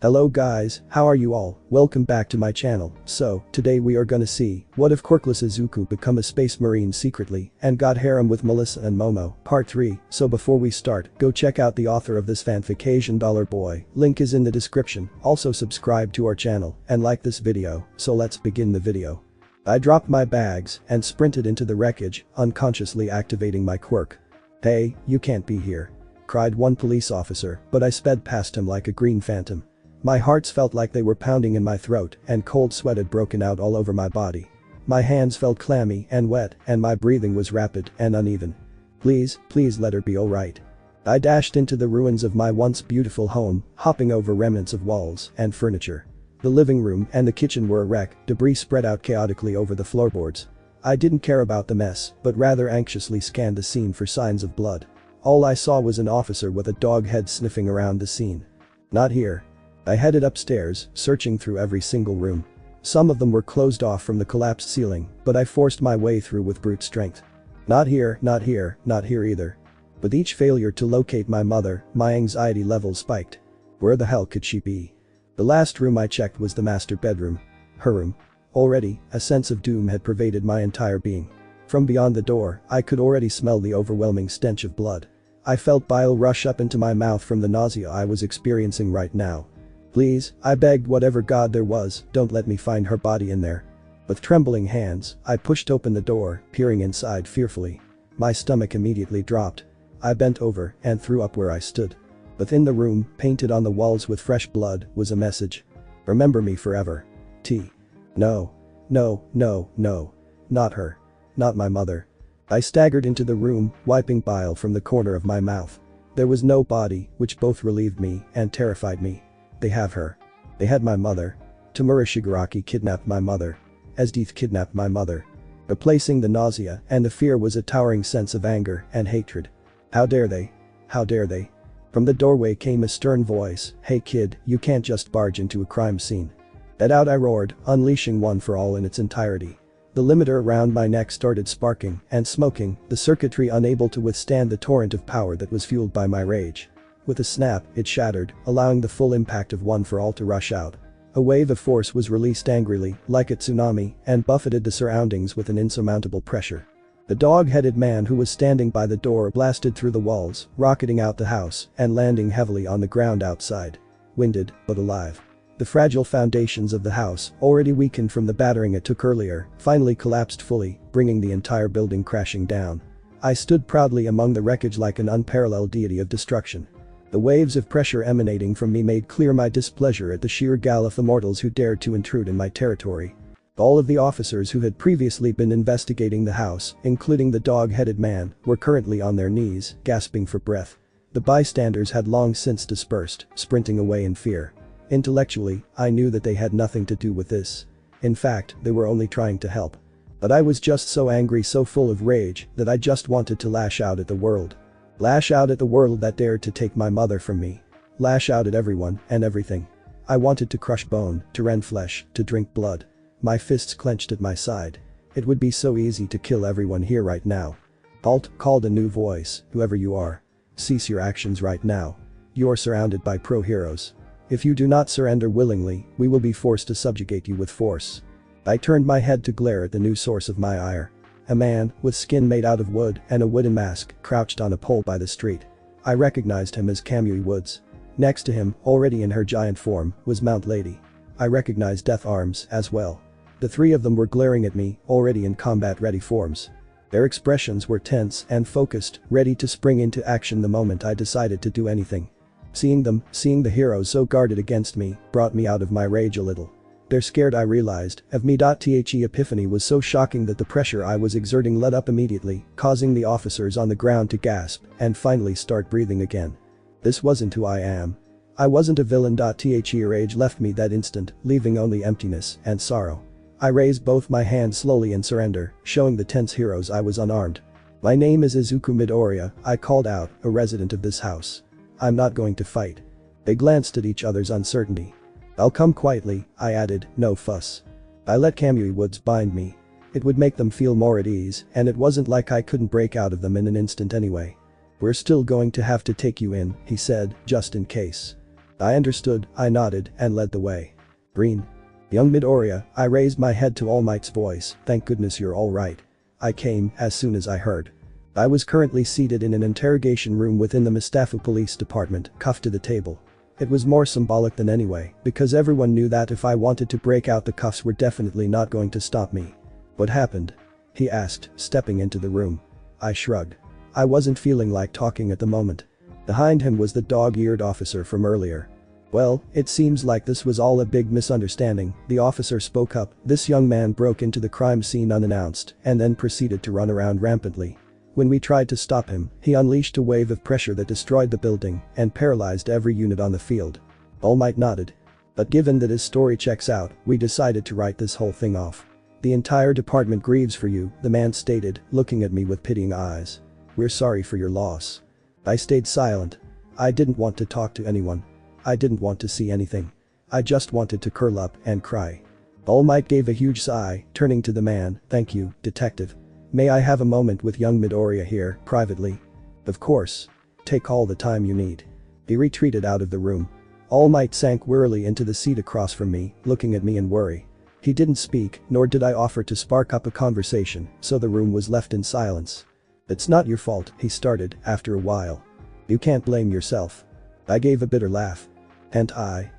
Hello guys, how are you all? Welcome back to my channel. So, today we are gonna see, what if Quirk-less Izuku become a space marine secretly and got harem with Melissa and Momo, part 3. So before we start, go check out the author of this fanfic asiandollarboy, link is in the description, also subscribe to our channel and like this video, so let's begin the video. I dropped my bags and sprinted into the wreckage, unconsciously activating my quirk. "Hey, you can't be here," cried one police officer, but I sped past him like a green phantom. My hearts felt like they were pounding in my throat and cold sweat had broken out all over my body. My hands felt clammy and wet and my breathing was rapid and uneven. Please let her be alright. I dashed into the ruins of my once beautiful home, hopping over remnants of walls and furniture. The living room and the kitchen were a wreck, debris spread out chaotically over the floorboards. I didn't care about the mess, but rather anxiously scanned the scene for signs of blood. All I saw was an officer with a dog head sniffing around the scene. Not here. I headed upstairs, searching through every single room. Some of them were closed off from the collapsed ceiling, but I forced my way through with brute strength. Not here either. With each failure to locate my mother, my anxiety levels spiked. Where the hell could she be? The last room I checked was the master bedroom. Her room. Already, a sense of doom had pervaded my entire being. From beyond the door, I could already smell the overwhelming stench of blood. I felt bile rush up into my mouth from the nausea I was experiencing right now. Please, I begged whatever god there was, don't let me find her body in there. With trembling hands, I pushed open the door, peering inside fearfully. My stomach immediately dropped. I bent over and threw up where I stood. Within the room, painted on the walls with fresh blood, was a message. Remember me forever. T. No. Not her. Not my mother. I staggered into the room, wiping bile from the corner of my mouth. There was no body, which both relieved me and terrified me. They have her. They had my mother. Tamura Shigaraki kidnapped my mother. Esdeath kidnapped my mother. Replacing the nausea and the fear was a towering sense of anger and hatred. How dare they? How dare they? From the doorway came a stern voice, "Hey kid, you can't just barge into a crime scene." Get out, I roared, unleashing One for All in its entirety. The limiter around my neck started sparking and smoking, the circuitry unable to withstand the torrent of power that was fueled by my rage. With a snap, it shattered, allowing the full impact of One for All to rush out. A wave of force was released angrily, like a tsunami, and buffeted the surroundings with an insurmountable pressure. The dog-headed man who was standing by the door blasted through the walls, rocketing out the house and landing heavily on the ground outside. Winded, but alive. The fragile foundations of the house, already weakened from the battering it took earlier, finally collapsed fully, bringing the entire building crashing down. I stood proudly among the wreckage like an unparalleled deity of destruction. The waves of pressure emanating from me made clear my displeasure at the sheer gall of the mortals who dared to intrude in my territory. All of the officers who had previously been investigating the house, including the dog-headed man, were currently on their knees, gasping for breath. The bystanders had long since dispersed, sprinting away in fear. Intellectually, I knew that they had nothing to do with this. In fact, they were only trying to help. But I was just so angry, so full of rage, that I just wanted to lash out at the world. Lash out at the world that dared to take my mother from me. Lash out at everyone and everything. I wanted to crush bone, to rend flesh, to drink blood. My fists clenched at my side. It would be so easy to kill everyone here right now. Halt, called a new voice, whoever you are. Cease your actions right now. You are surrounded by pro-heroes. If you do not surrender willingly, we will be forced to subjugate you with force. I turned my head to glare at the new source of my ire. A man, with skin made out of wood and a wooden mask, crouched on a pole by the street. I recognized him as Kamui Woods. Next to him, already in her giant form, was Mount Lady. I recognized Death Arms as well. The three of them were glaring at me, already in combat-ready forms. Their expressions were tense and focused, ready to spring into action the moment I decided to do anything. Seeing the heroes so guarded against me, brought me out of my rage a little. Their scared I realized, of me. The epiphany was so shocking that the pressure I was exerting let up immediately, causing the officers on the ground to gasp and finally start breathing again. This wasn't who I am. I wasn't a villain. Rage left me that instant, leaving only emptiness and sorrow. I raised both my hands slowly in surrender, showing the tense heroes I was unarmed. My name is Izuku Midoriya, I called out, a resident of this house. I'm not going to fight. They glanced at each other's uncertainty. I'll come quietly, I added, no fuss. I let Kamui Woods bind me. It would make them feel more at ease, and it wasn't like I couldn't break out of them in an instant anyway. We're still going to have to take you in, he said, just in case. I understood, I nodded, and led the way. Green. Young Midoriya, I raised my head to All Might's voice, thank goodness you're alright. I came as soon as I heard. I was currently seated in an interrogation room within the Mustafa Police Department, cuffed to the table. It was more symbolic than anyway, because everyone knew that if I wanted to break out, the cuffs were definitely not going to stop me. What happened? He asked, stepping into the room. I shrugged. I wasn't feeling like talking at the moment. Behind him was the dog-eared officer from earlier. Well, it seems like this was all a big misunderstanding, the officer spoke up. This young man broke into the crime scene unannounced and then proceeded to run around rampantly. When we tried to stop him, he unleashed a wave of pressure that destroyed the building and paralyzed every unit on the field. All Might nodded. But given that his story checks out, we decided to write this whole thing off. The entire department grieves for you, the man stated, looking at me with pitying eyes. We're sorry for your loss. I stayed silent. I didn't want to talk to anyone. I didn't want to see anything. I just wanted to curl up and cry. All Might gave a huge sigh, turning to the man, thank you, detective. May I have a moment with young Midoriya here, privately? Of course. Take all the time you need. He retreated out of the room. All Might sank wearily into the seat across from me, looking at me in worry. He didn't speak, nor did I offer to spark up a conversation, so the room was left in silence. It's not your fault, he started, after a while. You can't blame yourself. I gave a bitter laugh. And I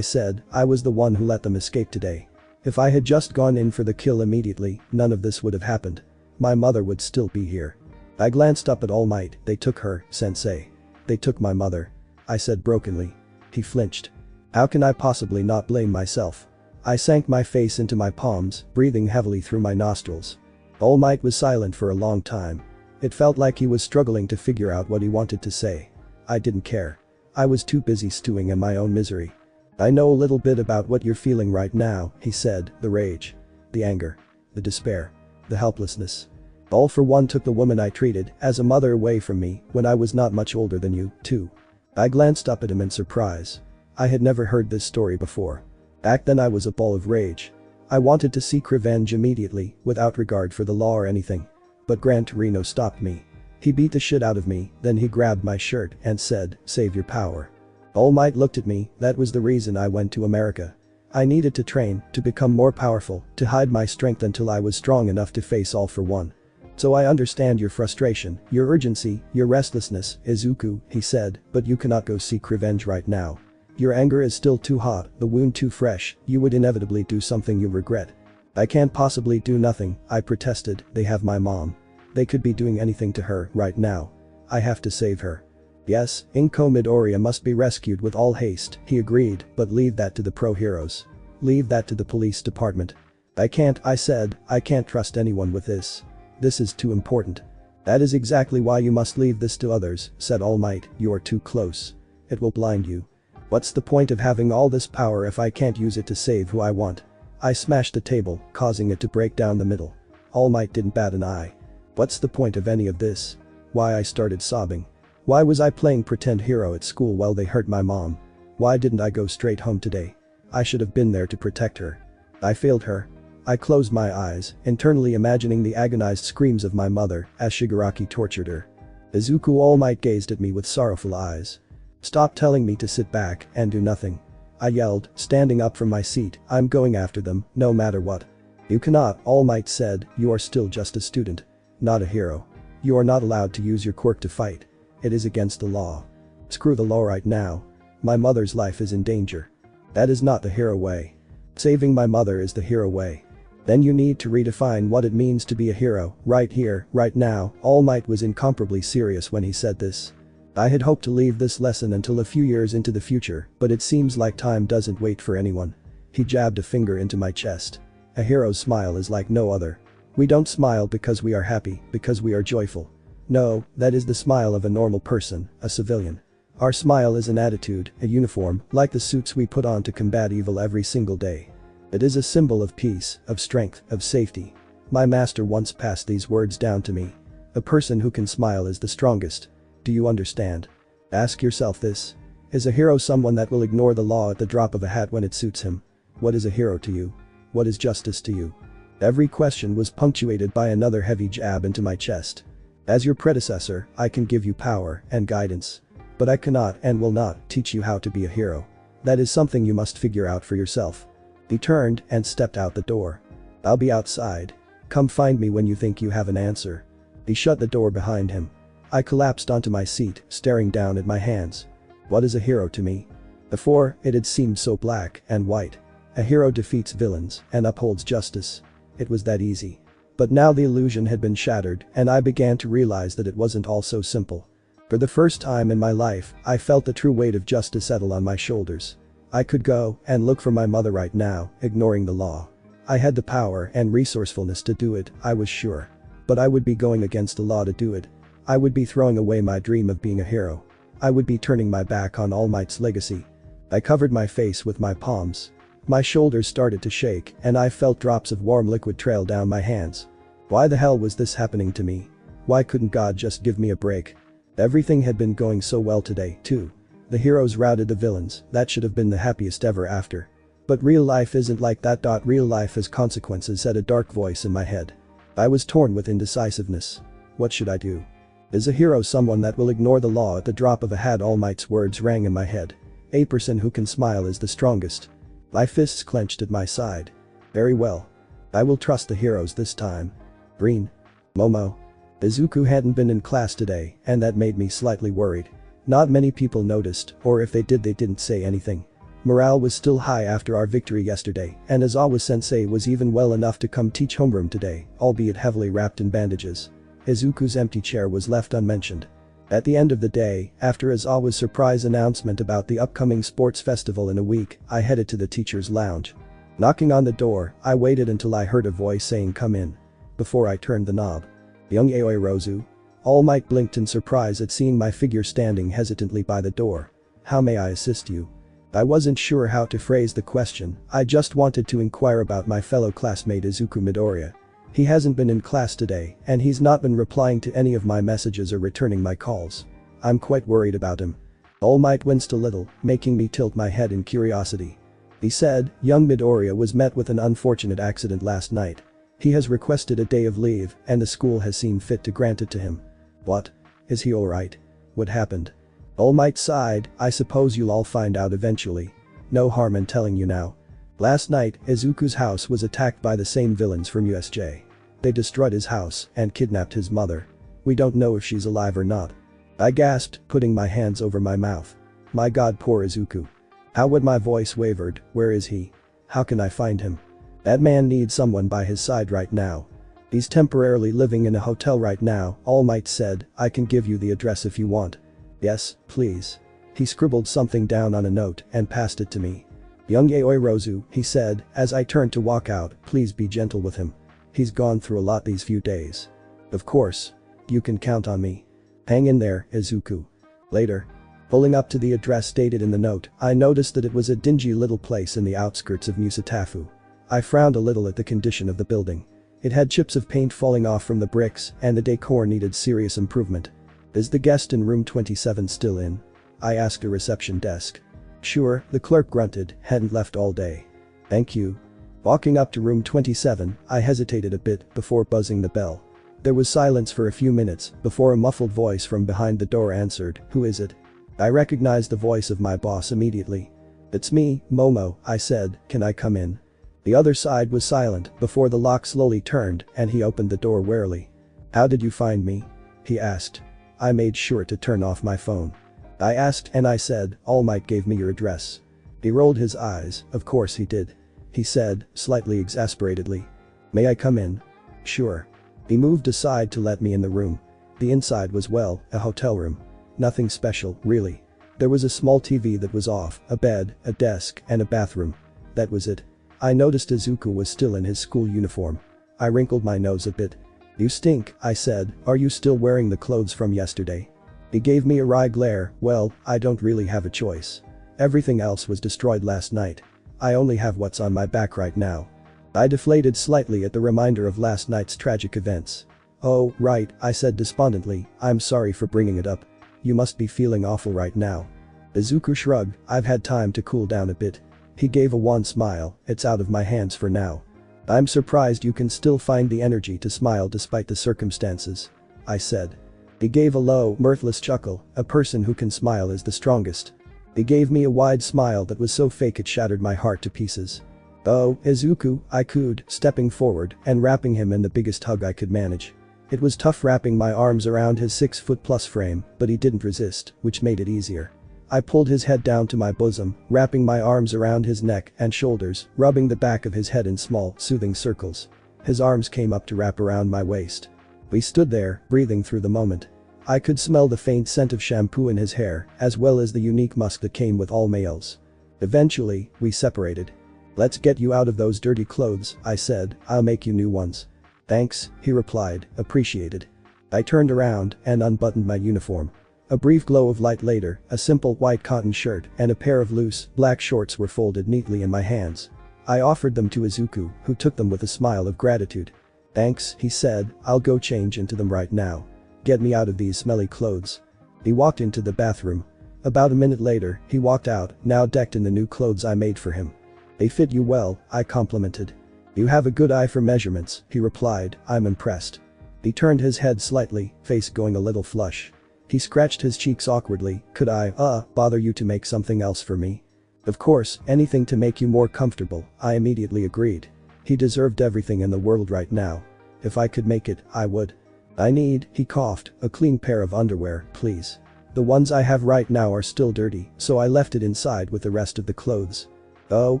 said, I was the one who let them escape today. If I had just gone in for the kill immediately, none of this would have happened. My mother would still be here. I glanced up at All Might, they took her, sensei. They took my mother. I said brokenly. He flinched. How can I possibly not blame myself? I sank my face into my palms, breathing heavily through my nostrils. All Might was silent for a long time. It felt like he was struggling to figure out what he wanted to say. I didn't care. I was too busy stewing in my own misery. I know a little bit about what you're feeling right now, he said, the rage. The anger. The despair. The helplessness. All for one took the woman I treated as a mother away from me when I was not much older than you, too. I glanced up at him in surprise. I had never heard this story before. Back then I was a ball of rage. I wanted to seek revenge immediately, without regard for the law or anything. But Gran Torino stopped me. He beat the shit out of me, then he grabbed my shirt and said, save your power. All Might looked at me, that was the reason I went to America. I needed to train, to become more powerful, to hide my strength until I was strong enough to face All for One. So I understand your frustration, your urgency, your restlessness, Izuku, he said, but you cannot go seek revenge right now. Your anger is still too hot, the wound too fresh, you would inevitably do something you regret. I can't possibly do nothing, I protested, they have my mom. They could be doing anything to her right now. I have to save her. Yes, Inko Midoriya must be rescued with all haste, he agreed, but leave that to the pro-heroes. Leave that to the police department. I can't, I said, I can't trust anyone with this. This is too important. That is exactly why you must leave this to others, said All Might, you are too close. It will blind you. What's the point of having all this power if I can't use it to save who I want? I smashed the table, causing it to break down the middle. All Might didn't bat an eye. What's the point of any of this? Why I started sobbing. Why was I playing pretend hero at school while they hurt my mom? Why didn't I go straight home today? I should have been there to protect her. I failed her. I closed my eyes, internally imagining the agonized screams of my mother as Shigaraki tortured her. Izuku All Might gazed at me with sorrowful eyes. Stop telling me to sit back and do nothing. I yelled, standing up from my seat, I'm going after them, no matter what. You cannot, All Might said, you are still just a student. Not a hero. You are not allowed to use your quirk to fight. It is against the law. Screw the law right now. My mother's life is in danger. That is not the hero way. Saving my mother is the hero way. Then you need to redefine what it means to be a hero, right here, right now. All Might was incomparably serious when he said this. I had hoped to leave this lesson until a few years into the future, but it seems like time doesn't wait for anyone. He jabbed a finger into my chest. A hero's smile is like no other. We don't smile because we are happy, because we are joyful. No, that is the smile of a normal person, a civilian. Our smile is an attitude, a uniform, like the suits we put on to combat evil every single day. It is a symbol of peace, of strength, of safety. My master once passed these words down to me. A person who can smile is the strongest. Do you understand? Ask yourself this. Is a hero someone that will ignore the law at the drop of a hat when it suits him? What is a hero to you? What is justice to you? Every question was punctuated by another heavy jab into my chest. As your predecessor, I can give you power and guidance. But I cannot and will not teach you how to be a hero. That is something you must figure out for yourself. He turned and stepped out the door. I'll be outside. Come find me when you think you have an answer. He shut the door behind him. I collapsed onto my seat, staring down at my hands. What is a hero to me? Before, it had seemed so black and white. A hero defeats villains and upholds justice. It was that easy. But now the illusion had been shattered and I began to realize that it wasn't all so simple. For the first time in my life, I felt the true weight of justice settle on my shoulders. I could go and look for my mother right now, ignoring the law. I had the power and resourcefulness to do it, I was sure. But I would be going against the law to do it. I would be throwing away my dream of being a hero. I would be turning my back on All Might's legacy. I covered my face with my palms. My shoulders started to shake and I felt drops of warm liquid trail down my hands. Why the hell was this happening to me? Why couldn't God just give me a break? Everything had been going so well today, too. The heroes routed the villains, that should have been the happiest ever after. But real life isn't like that. Real life has consequences, said a dark voice in my head. I was torn with indecisiveness. What should I do? Is a hero someone that will ignore the law at the drop of a hat? All Might's words rang in my head. A person who can smile is the strongest. My fists clenched at my side. Very well. I will trust the heroes this time. Green. Momo. Izuku hadn't been in class today, and that made me slightly worried. Not many people noticed, or if they did they didn't say anything. Morale was still high after our victory yesterday, and Aizawa-sensei was even well enough to come teach homeroom today, albeit heavily wrapped in bandages. Izuku's empty chair was left unmentioned. At the end of the day, after Aizawa's surprise announcement about the upcoming sports festival in a week, I headed to the teacher's lounge. Knocking on the door, I waited until I heard a voice saying come in. Before I turned the knob. Young Aoi Rozu. All Might blinked in surprise at seeing my figure standing hesitantly by the door. How may I assist you? I wasn't sure how to phrase the question, I just wanted to inquire about my fellow classmate Izuku Midoriya. He hasn't been in class today, and he's not been replying to any of my messages or returning my calls. I'm quite worried about him. All Might winced a little, making me tilt my head in curiosity. He said, young Midoriya was met with an unfortunate accident last night. He has requested a day of leave, and the school has seen fit to grant it to him. What? Is he alright? What happened? All Might sighed, I suppose you'll all find out eventually. No harm in telling you now. Last night, Izuku's house was attacked by the same villains from USJ. They destroyed his house and kidnapped his mother. We don't know if she's alive or not. I gasped, putting my hands over my mouth. My God, poor Izuku. How would my voice wavered? Where is he? How can I find him? That man needs someone by his side right now. He's temporarily living in a hotel right now, All Might said. I can give you the address if you want. Yes, please. He scribbled something down on a note and passed it to me. Young Aoi Rozu, he said, as I turned to walk out, please be gentle with him. He's gone through a lot these few days. Of course. You can count on me. Hang in there, Izuku. Later. Pulling up to the address stated in the note, I noticed that it was a dingy little place in the outskirts of Musatafu. I frowned a little at the condition of the building. It had chips of paint falling off from the bricks and the decor needed serious improvement. Is the guest in room 27 still in? I asked a reception desk. Sure, the clerk grunted, hadn't left all day. Thank you. Walking up to room 27, I hesitated a bit before buzzing the bell. There was silence for a few minutes before a muffled voice from behind the door answered, who is it? I recognized the voice of my boss immediately. It's me, Momo, I said, can I come in? The other side was silent before the lock slowly turned and he opened the door warily. How did you find me? He asked. I made sure to turn off my phone. I asked and I said, All Might gave me your address. He rolled his eyes, of course he did. He said, slightly exasperatedly. May I come in? Sure. He moved aside to let me in the room. The inside was well, a hotel room. Nothing special, really. There was a small TV that was off, a bed, a desk, and a bathroom. That was it. I noticed Izuku was still in his school uniform. I wrinkled my nose a bit. You stink, I said, are you still wearing the clothes from yesterday? He gave me a wry glare, well, I don't really have a choice. Everything else was destroyed last night. I only have what's on my back right now. I deflated slightly at the reminder of last night's tragic events. Oh, right, I said despondently, I'm sorry for bringing it up. You must be feeling awful right now. Izuku shrugged, I've had time to cool down a bit. He gave a wan smile, it's out of my hands for now. I'm surprised you can still find the energy to smile despite the circumstances. I said. He gave a low, mirthless chuckle, a person who can smile is the strongest. He gave me a wide smile that was so fake it shattered my heart to pieces. "Oh, Izuku," I cooed, stepping forward and wrapping him in the biggest hug I could manage. It was tough wrapping my arms around his 6-foot-plus frame, but he didn't resist, which made it easier. I pulled his head down to my bosom, wrapping my arms around his neck and shoulders, rubbing the back of his head in small, soothing circles. His arms came up to wrap around my waist. We stood there, breathing through the moment. I could smell the faint scent of shampoo in his hair, as well as the unique musk that came with all males. Eventually, we separated. "Let's get you out of those dirty clothes," I said, "I'll make you new ones." "Thanks," he replied, "appreciated." I turned around and unbuttoned my uniform. A brief glow of light later, a simple white cotton shirt and a pair of loose, black shorts were folded neatly in my hands. I offered them to Izuku, who took them with a smile of gratitude. "Thanks," he said, "I'll go change into them right now. Get me out of these smelly clothes." He walked into the bathroom. About a minute later, he walked out, now decked in the new clothes I made for him. "They fit you well," I complimented. "You have a good eye for measurements," he replied, "I'm impressed." He turned his head slightly, face going a little flush. He scratched his cheeks awkwardly. "Could I, bother you to make something else for me?" "Of course, anything to make you more comfortable," I immediately agreed. He deserved everything in the world right now. If I could make it, I would. "I need," he coughed, "a clean pair of underwear, please. The ones I have right now are still dirty, so I left it inside with the rest of the clothes." "Oh,"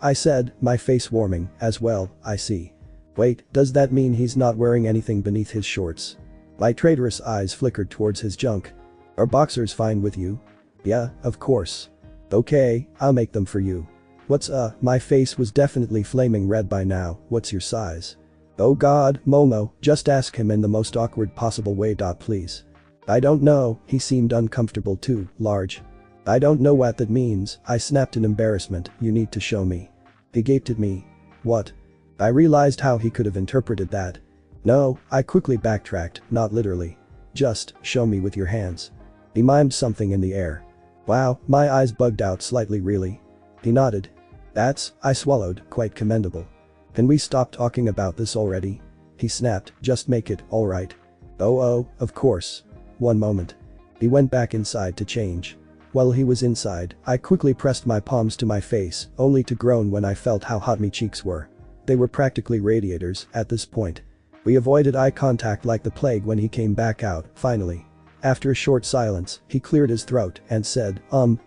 I said, my face warming, as well, I see. "Wait, does that mean he's not wearing anything beneath his shorts?" My traitorous eyes flickered towards his junk. "Are boxers fine with you?" "Yeah, of course." "Okay, I'll make them for you." My face was definitely flaming red by now. "What's your size?" "Oh god, Momo, just ask him in the most awkward possible way. Please." "I don't know," he seemed uncomfortable too. "Large." "I don't know what that means," I snapped in embarrassment. "You need to show me." He gaped at me. "What?" I realized how he could have interpreted that. "No," I quickly backtracked, "not literally. Just, show me with your hands." He mimed something in the air. "Wow," my eyes bugged out slightly. "Really?" He nodded. "That's," I swallowed, "quite commendable." "Can we stop talking about this already?" He snapped, "Just make it, alright." Oh, of course. One moment." He went back inside to change. While he was inside, I quickly pressed my palms to my face, only to groan when I felt how hot my cheeks were. They were practically radiators at this point. We avoided eye contact like the plague when he came back out, finally. After a short silence, he cleared his throat and said,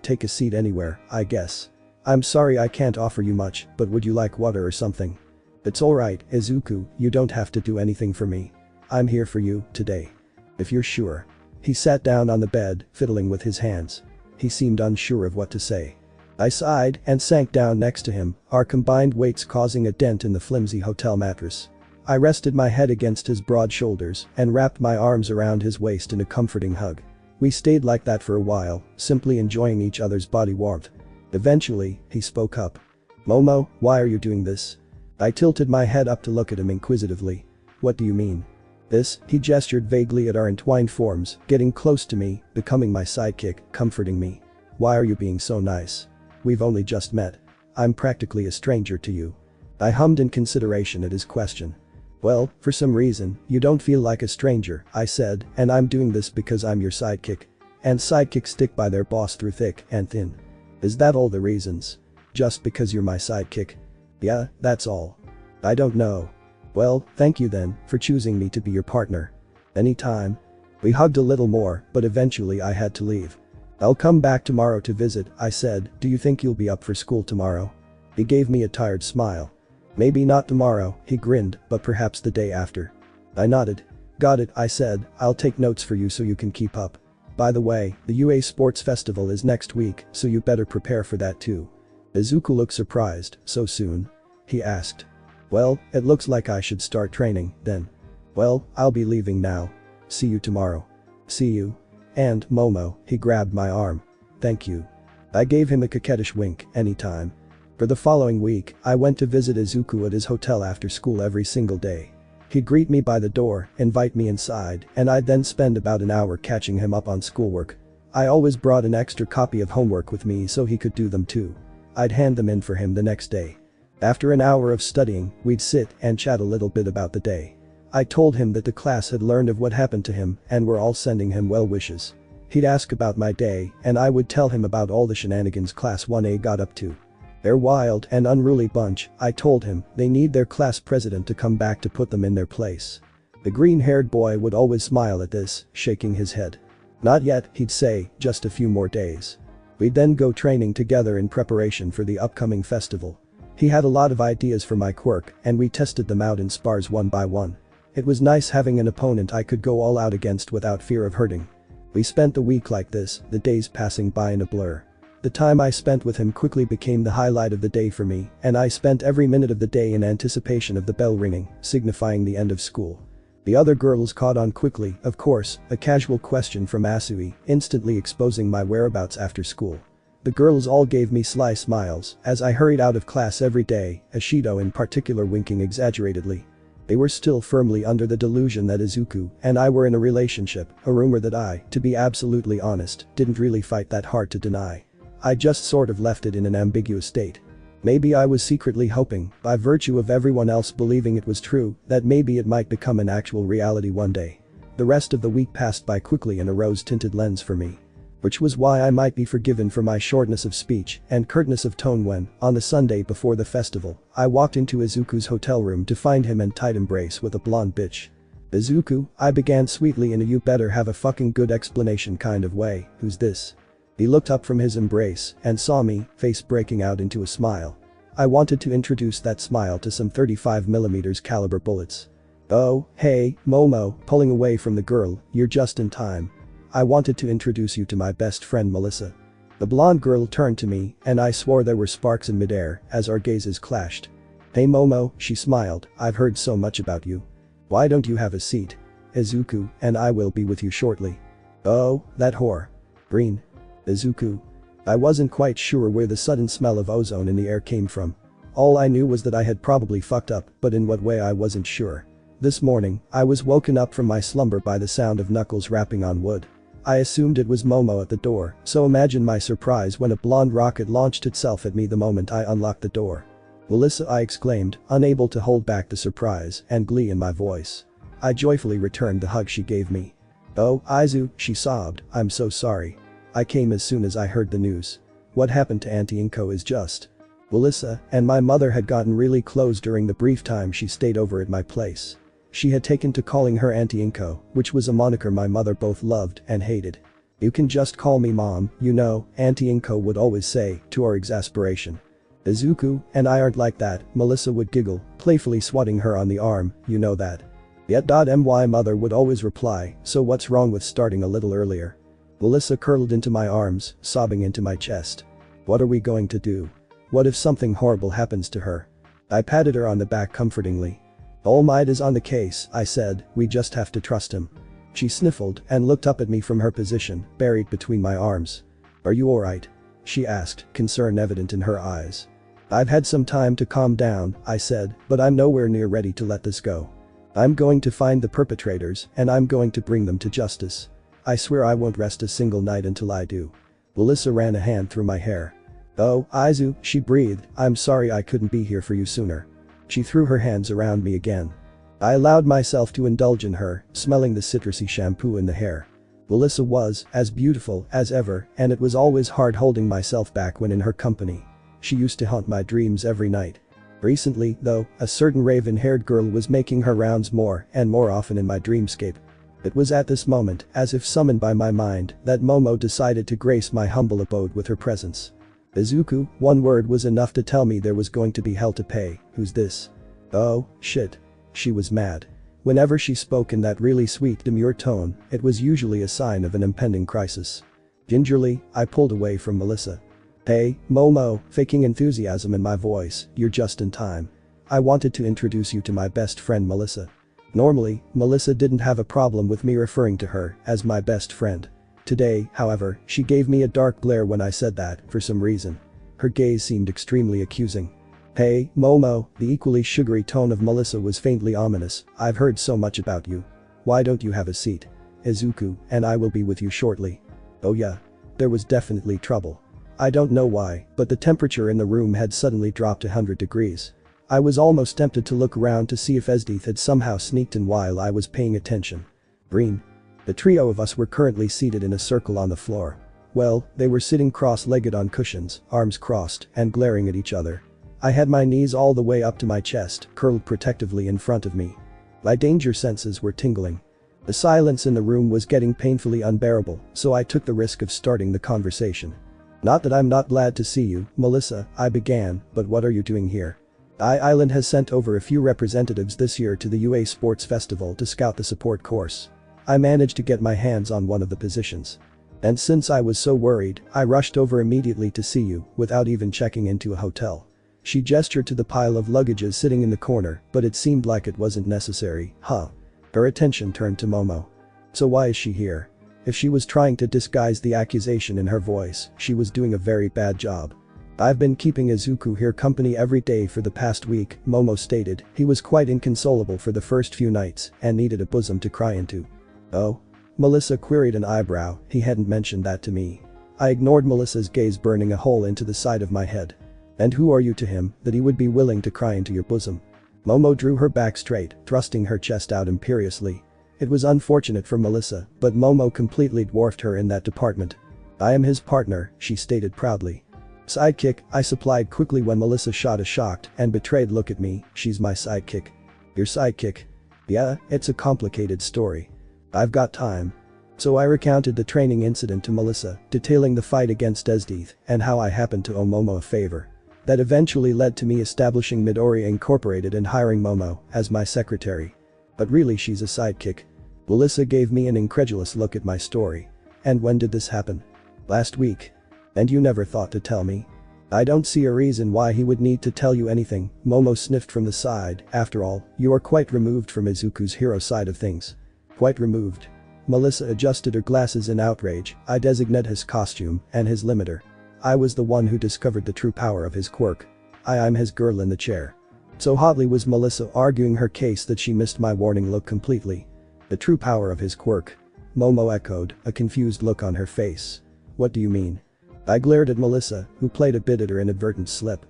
"Take a seat anywhere, I guess. I'm sorry I can't offer you much, but would you like water or something?" "It's alright, Izuku, you don't have to do anything for me. I'm here for you, today. If you're sure." He sat down on the bed, fiddling with his hands. He seemed unsure of what to say. I sighed and sank down next to him, our combined weights causing a dent in the flimsy hotel mattress. I rested my head against his broad shoulders and wrapped my arms around his waist in a comforting hug. We stayed like that for a while, simply enjoying each other's body warmth. Eventually, he spoke up. "Momo, why are you doing this?" I tilted my head up to look at him inquisitively. "What do you mean?" "This," he gestured vaguely at our entwined forms, getting close to me, becoming my sidekick, comforting me. "Why are you being so nice? We've only just met. I'm practically a stranger to you." I hummed in consideration at his question. "Well, for some reason, you don't feel like a stranger," I said, "and I'm doing this because I'm your sidekick. And sidekicks stick by their boss through thick and thin." "Is that all the reasons? Just because you're my sidekick?" "Yeah, that's all." "I don't know." "Well, thank you then, for choosing me to be your partner." "Anytime." We hugged a little more, but eventually I had to leave. "I'll come back tomorrow to visit," I said. "Do you think you'll be up for school tomorrow?" He gave me a tired smile. "Maybe not tomorrow," he grinned, "but perhaps the day after." I nodded. "Got it," I said, "I'll take notes for you so you can keep up. By the way, the UA Sports Festival is next week, so you better prepare for that too." Izuku looked surprised. "So soon?" he asked. "Well, it looks like I should start training, then." "Well, I'll be leaving now. See you tomorrow." "See you." "And, Momo," he grabbed my arm. "Thank you." I gave him a coquettish wink. "Anytime." For the following week, I went to visit Izuku at his hotel after school every single day. He'd greet me by the door, invite me inside, and I'd then spend about an hour catching him up on schoolwork. I always brought an extra copy of homework with me so he could do them too. I'd hand them in for him the next day. After an hour of studying, we'd sit and chat a little bit about the day. I told him that the class had learned of what happened to him and were all sending him well wishes. He'd ask about my day and I would tell him about all the shenanigans Class 1A got up to. They're wild and unruly bunch, I told him. They need their class president to come back to put them in their place. The green-haired boy would always smile at this, shaking his head. Not yet, he'd say, just a few more days. We'd then go training together in preparation for the upcoming festival. He had a lot of ideas for my quirk and we tested them out in spars one by one. It was nice having an opponent I could go all out against without fear of hurting. We spent the week like this, the days passing by in a blur. The time I spent with him quickly became the highlight of the day for me, and I spent every minute of the day in anticipation of the bell ringing, signifying the end of school. The other girls caught on quickly, of course, a casual question from Asui, instantly exposing my whereabouts after school. The girls all gave me sly smiles as I hurried out of class every day, Ashido in particular winking exaggeratedly. They were still firmly under the delusion that Izuku and I were in a relationship, a rumor that I, to be absolutely honest, didn't really fight that hard to deny. I just sort of left it in an ambiguous state. Maybe I was secretly hoping, by virtue of everyone else believing it was true, that maybe it might become an actual reality one day. The rest of the week passed by quickly in a rose-tinted lens for me. Which was why I might be forgiven for my shortness of speech and curtness of tone when, on the Sunday before the festival, I walked into Izuku's hotel room to find him in tight embrace with a blonde bitch. Izuku, I began sweetly in a you better have a fucking good explanation kind of way, who's this? He looked up from his embrace and saw me, face breaking out into a smile. I wanted to introduce that smile to some 35mm caliber bullets. Oh, hey, Momo, pulling away from the girl, you're just in time. I wanted to introduce you to my best friend Melissa. The blonde girl turned to me and I swore there were sparks in midair as our gazes clashed. Hey Momo, she smiled, I've heard so much about you. Why don't you have a seat? Izuku and I will be with you shortly. Oh, that whore. Green. Izuku. I wasn't quite sure where the sudden smell of ozone in the air came from. All I knew was that I had probably fucked up, but in what way I wasn't sure. This morning, I was woken up from my slumber by the sound of knuckles rapping on wood. I assumed it was Momo at the door, so imagine my surprise when a blonde rocket launched itself at me the moment I unlocked the door. Melissa, I exclaimed, unable to hold back the surprise and glee in my voice. I joyfully returned the hug she gave me. Oh, Izu, she sobbed, I'm so sorry. I came as soon as I heard the news. What happened to Auntie Inko is just. Melissa and my mother had gotten really close during the brief time she stayed over at my place. She had taken to calling her Auntie Inko, which was a moniker my mother both loved and hated. You can just call me Mom, you know, Auntie Inko would always say, to our exasperation. Izuku and I aren't like that, Melissa would giggle, playfully swatting her on the arm, you know that. Yet. My mother would always reply, so what's wrong with starting a little earlier? Melissa curled into my arms, sobbing into my chest. What are we going to do? What if something horrible happens to her? I patted her on the back comfortingly. All Might is on the case, I said, we just have to trust him. She sniffled and looked up at me from her position, buried between my arms. Are you alright? She asked, concern evident in her eyes. I've had some time to calm down, I said, but I'm nowhere near ready to let this go. I'm going to find the perpetrators and I'm going to bring them to justice. I swear I won't rest a single night until I do. Melissa ran a hand through my hair. Oh, Izu, she breathed, I'm sorry I couldn't be here for you sooner. She threw her hands around me again. I allowed myself to indulge in her, smelling the citrusy shampoo in the hair. Melissa was as beautiful as ever, and it was always hard holding myself back when in her company. She used to haunt my dreams every night. Recently, though, a certain raven-haired girl was making her rounds more and more often in my dreamscape. It was at this moment, as if summoned by my mind, that Momo decided to grace my humble abode with her presence. Izuku, one word was enough to tell me there was going to be hell to pay. Who's this? Oh, shit. She was mad. Whenever she spoke in that really sweet demure tone, it was usually a sign of an impending crisis. Gingerly, I pulled away from Melissa. Hey, Momo, faking enthusiasm in my voice, you're just in time. I wanted to introduce you to my best friend Melissa. Normally, Melissa didn't have a problem with me referring to her as my best friend. Today, however, she gave me a dark glare when I said that, for some reason. Her gaze seemed extremely accusing. Hey, Momo, the equally sugary tone of Melissa was faintly ominous, I've heard so much about you. Why don't you have a seat? Izuku and I will be with you shortly. Oh yeah. There was definitely trouble. I don't know why, but the temperature in the room had suddenly dropped 100 degrees. I was almost tempted to look around to see if Esdeath had somehow sneaked in while I was paying attention. Green. The trio of us were currently seated in a circle on the floor. Well, they were sitting cross-legged on cushions, arms crossed, and glaring at each other. I had my knees all the way up to my chest, curled protectively in front of me. My danger senses were tingling. The silence in the room was getting painfully unbearable, so I took the risk of starting the conversation. "Not that I'm not glad to see you, Melissa," I began, "but what are you doing here? Island has sent over a few representatives this year to the UA Sports Festival to scout the support course. I managed to get my hands on one of the positions. And since I was so worried, I rushed over immediately to see you, without even checking into a hotel." She gestured to the pile of luggages sitting in the corner, but it seemed like it wasn't necessary, huh? Her attention turned to Momo. "So why is she here?" If she was trying to disguise the accusation in her voice, she was doing a very bad job. "I've been keeping Izuku here company every day for the past week," Momo stated. "He was quite inconsolable for the first few nights and needed a bosom to cry into." "Oh?" Melissa queried an eyebrow. "He hadn't mentioned that to me." I ignored Melissa's gaze, burning a hole into the side of my head. "And who are you to him, that he would be willing to cry into your bosom?" Momo drew her back straight, thrusting her chest out imperiously. It was unfortunate for Melissa, but Momo completely dwarfed her in that department. "I am his partner," she stated proudly. "Sidekick," I supplied quickly when Melissa shot a shocked and betrayed look at me. "She's my sidekick." "Your sidekick?" "Yeah, it's a complicated story. I've got time." So I recounted the training incident to Melissa, detailing the fight against Esdeath and how I happened to owe Momo a favor. That eventually led to me establishing Midoriya Incorporated and hiring Momo as my secretary. But really, she's a sidekick. Melissa gave me an incredulous look at my story. "And when did this happen?" "Last week." "And you never thought to tell me?" "I don't see a reason why he would need to tell you anything," Momo sniffed from the side. "After all, you are quite removed from Izuku's hero side of things." "Quite removed?" Melissa adjusted her glasses in outrage. "I designate his costume and his limiter. I was the one who discovered the true power of his quirk. I'm his girl in the chair." So hotly was Melissa arguing her case that she missed my warning look completely. "The true power of his quirk?" Momo echoed, a confused look on her face. "What do you mean?" I glared at Melissa, who played a bit at her inadvertent slip.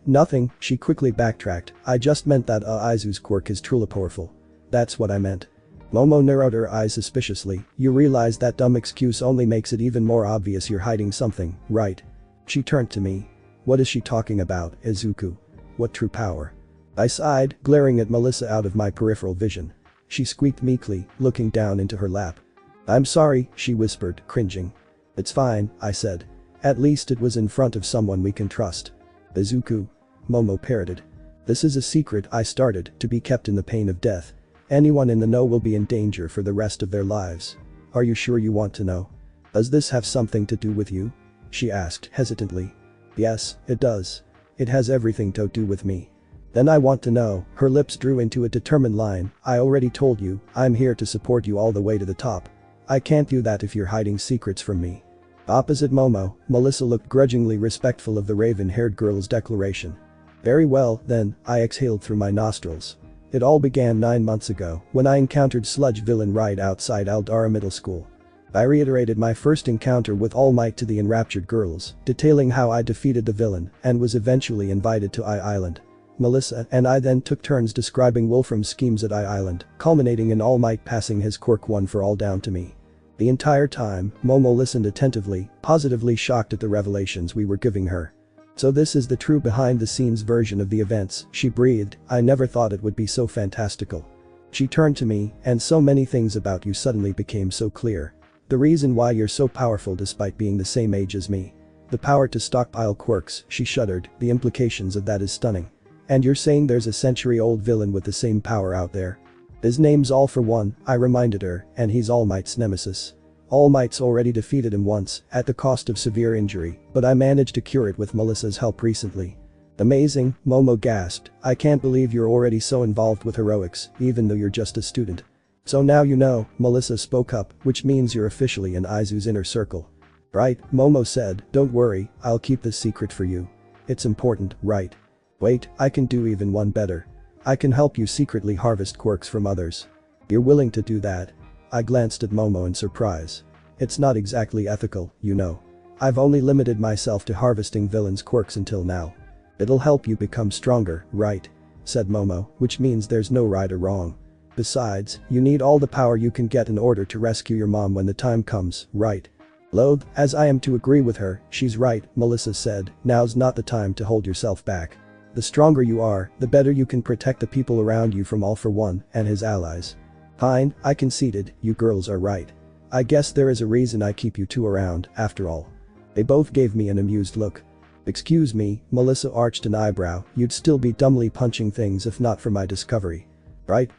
Nothing," she quickly backtracked. "I just meant that Izu's quirk is truly powerful. That's what I meant." Momo narrowed her eyes suspiciously. "You realize that dumb excuse only makes it even more obvious you're hiding something, right?" She turned to me. "What is she talking about, Izuku? What true power?" I sighed, glaring at Melissa out of my peripheral vision. She squeaked meekly, looking down into her lap. "I'm sorry," she whispered, cringing. "It's fine," I said. "At least it was in front of someone we can trust." "Izuku?" Momo parroted. "This is a secret I started, to be kept in the pain of death. Anyone in the know will be in danger for the rest of their lives. Are you sure you want to know? Does this have something to do with you?" she asked hesitantly. "Yes, it does. It has everything to do with me." "Then I want to know." Her lips drew into a determined line. "I already told you, I'm here to support you all the way to the top. I can't do that if you're hiding secrets from me." Opposite Momo, Melissa looked grudgingly respectful of the raven-haired girl's declaration. "Very well, then," I exhaled through my nostrils. "It all began 9 months ago, when I encountered Sludge Villain right outside Aldara Middle School." I reiterated my first encounter with All Might to the enraptured girls, detailing how I defeated the villain and was eventually invited to Island. Melissa and I then took turns describing Wolfram's schemes at Island, culminating in All Might passing his quirk one for all down to me. The entire time, Momo listened attentively, positively shocked at the revelations we were giving her. "So this is the true behind-the-scenes version of the events," she breathed. "I never thought it would be so fantastical." She turned to me, "And so many things about you suddenly became so clear. The reason why you're so powerful despite being the same age as me. The power to stockpile quirks," she shuddered, "the implications of that is stunning. And you're saying there's a century-old villain with the same power out there?" "His name's All for One," I reminded her, "and he's All Might's nemesis. All Might's already defeated him once, at the cost of severe injury, but I managed to cure it with Melissa's help recently." "Amazing," Momo gasped. "I can't believe you're already so involved with heroics, even though you're just a student." "So now you know," Melissa spoke up, "which means you're officially in Izu's inner circle." "Right," Momo said. "Don't worry, I'll keep this secret for you. It's important, right? Wait, I can do even one better. I can help you secretly harvest quirks from others." "You're willing to do that?" I glanced at Momo in surprise. "It's not exactly ethical, you know. I've only limited myself to harvesting villains' quirks until now." "It'll help you become stronger, right?" said Momo, "which means there's no right or wrong." Besides, you need all the power you can get in order to rescue your mom when the time comes, right? Loath as I am to agree with her, she's right, Melissa said, now's not the time to hold yourself back. The stronger you are, the better you can protect the people around you from All For One and his allies. Fine, I conceded, you girls are right. I guess there is a reason I keep you two around, after all. They both gave me an amused look. Excuse me, Melissa arched an eyebrow, you'd still be dumbly punching things if not for my discovery.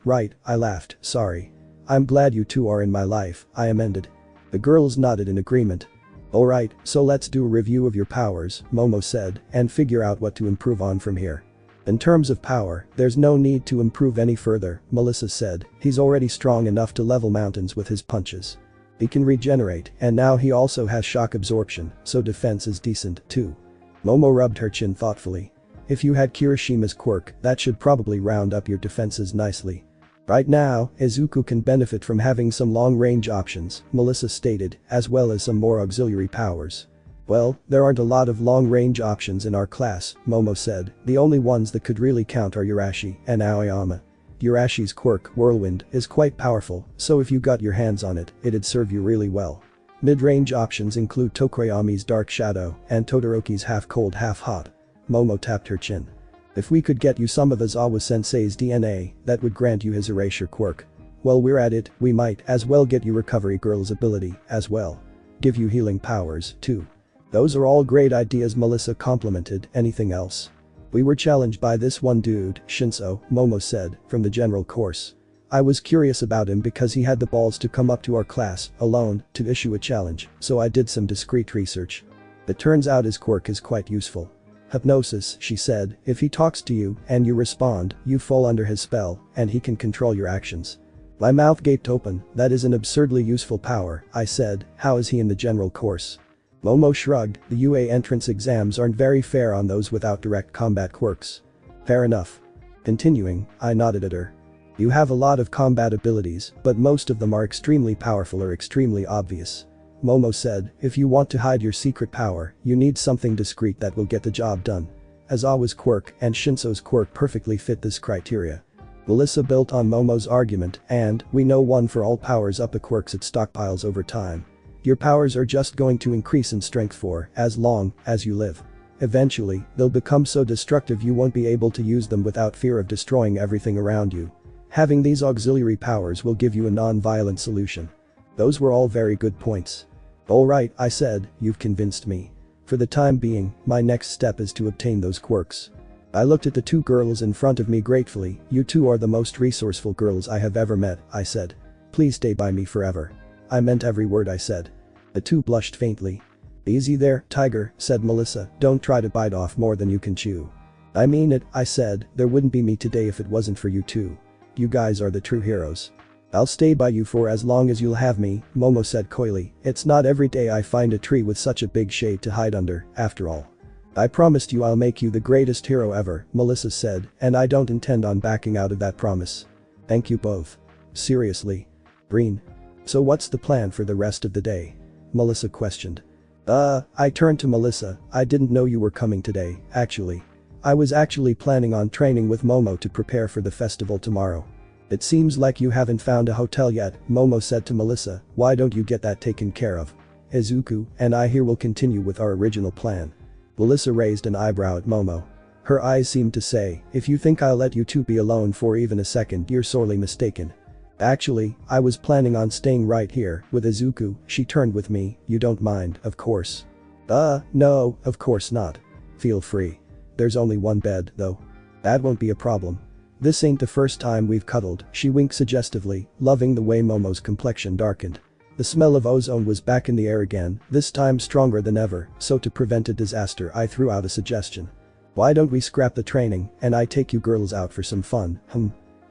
Right, I laughed, sorry. I'm glad you two are in my life, I amended. The girls nodded in agreement. Alright, so let's do a review of your powers, Momo said, and figure out what to improve on from here. In terms of power, there's no need to improve any further, Melissa said, he's already strong enough to level mountains with his punches. He can regenerate, and now he also has shock absorption, so defense is decent, too. Momo rubbed her chin thoughtfully. If you had Kirishima's quirk, that should probably round up your defenses nicely. Right now, Izuku can benefit from having some long-range options, Melissa stated, as well as some more auxiliary powers. Well, there aren't a lot of long-range options in our class, Momo said, the only ones that could really count are Urashi and Aoyama. Urashi's quirk, Whirlwind, is quite powerful, so if you got your hands on it, it'd serve you really well. Mid-range options include Tokoyami's Dark Shadow and Todoroki's Half-Cold Half-Hot. Momo tapped her chin. If we could get you some of Aizawa-sensei's DNA, that would grant you his erasure quirk. While we're at it, we might as well get you Recovery Girl's ability, as well. Give you healing powers, too. Those are all great ideas, Melissa complimented. Anything else? We were challenged by this one dude, Shinso, Momo said, from the general course. I was curious about him because he had the balls to come up to our class, alone, to issue a challenge, so I did some discreet research. It turns out his quirk is quite useful. Hypnosis, she said, if he talks to you and you respond, you fall under his spell, and he can control your actions. My mouth gaped open, that is an absurdly useful power, I said, how is he in the general course? Momo shrugged, the UA entrance exams aren't very fair on those without direct combat quirks. Fair enough. Continuing, I nodded at her. You have a lot of combat abilities, but most of them are extremely powerful or extremely obvious. Momo said, if you want to hide your secret power, you need something discreet that will get the job done. Aizawa's quirk and Shinso's quirk perfectly fit this criteria. Melissa built on Momo's argument, and, we know one for all powers up a quirks it stockpiles over time. Your powers are just going to increase in strength for as long as you live. Eventually, they'll become so destructive you won't be able to use them without fear of destroying everything around you. Having these auxiliary powers will give you a non-violent solution. Those were all very good points. Alright, I said, you've convinced me. For the time being, my next step is to obtain those quirks. I looked at the two girls in front of me gratefully, you two are the most resourceful girls I have ever met, I said. Please stay by me forever. I meant every word I said. The two blushed faintly. Easy there, Tiger, said Melissa, don't try to bite off more than you can chew. I mean it, I said, there wouldn't be me today if it wasn't for you two. You guys are the true heroes. I'll stay by you for as long as you'll have me, Momo said coyly, it's not every day I find a tree with such a big shade to hide under, after all. I promised you I'll make you the greatest hero ever, Melissa said, and I don't intend on backing out of that promise. Thank you both. Seriously. Green. So what's the plan for the rest of the day? Melissa questioned. I turned to Melissa, I didn't know you were coming today, actually. I was actually planning on training with Momo to prepare for the festival tomorrow. It seems like you haven't found a hotel yet, Momo said to Melissa, why don't you get that taken care of? Izuku and I here will continue with our original plan. Melissa raised an eyebrow at Momo. Her eyes seemed to say, if you think I'll let you two be alone for even a second, you're sorely mistaken. Actually, I was planning on staying right here with Izuku, she turned with me, you don't mind, of course. No, of course not. Feel free. There's only one bed, though. That won't be a problem. This ain't the first time we've cuddled, she winked suggestively, loving the way Momo's complexion darkened. The smell of ozone was back in the air again, this time stronger than ever, so to prevent a disaster I threw out a suggestion. Why don't we scrap the training, and I take you girls out for some fun,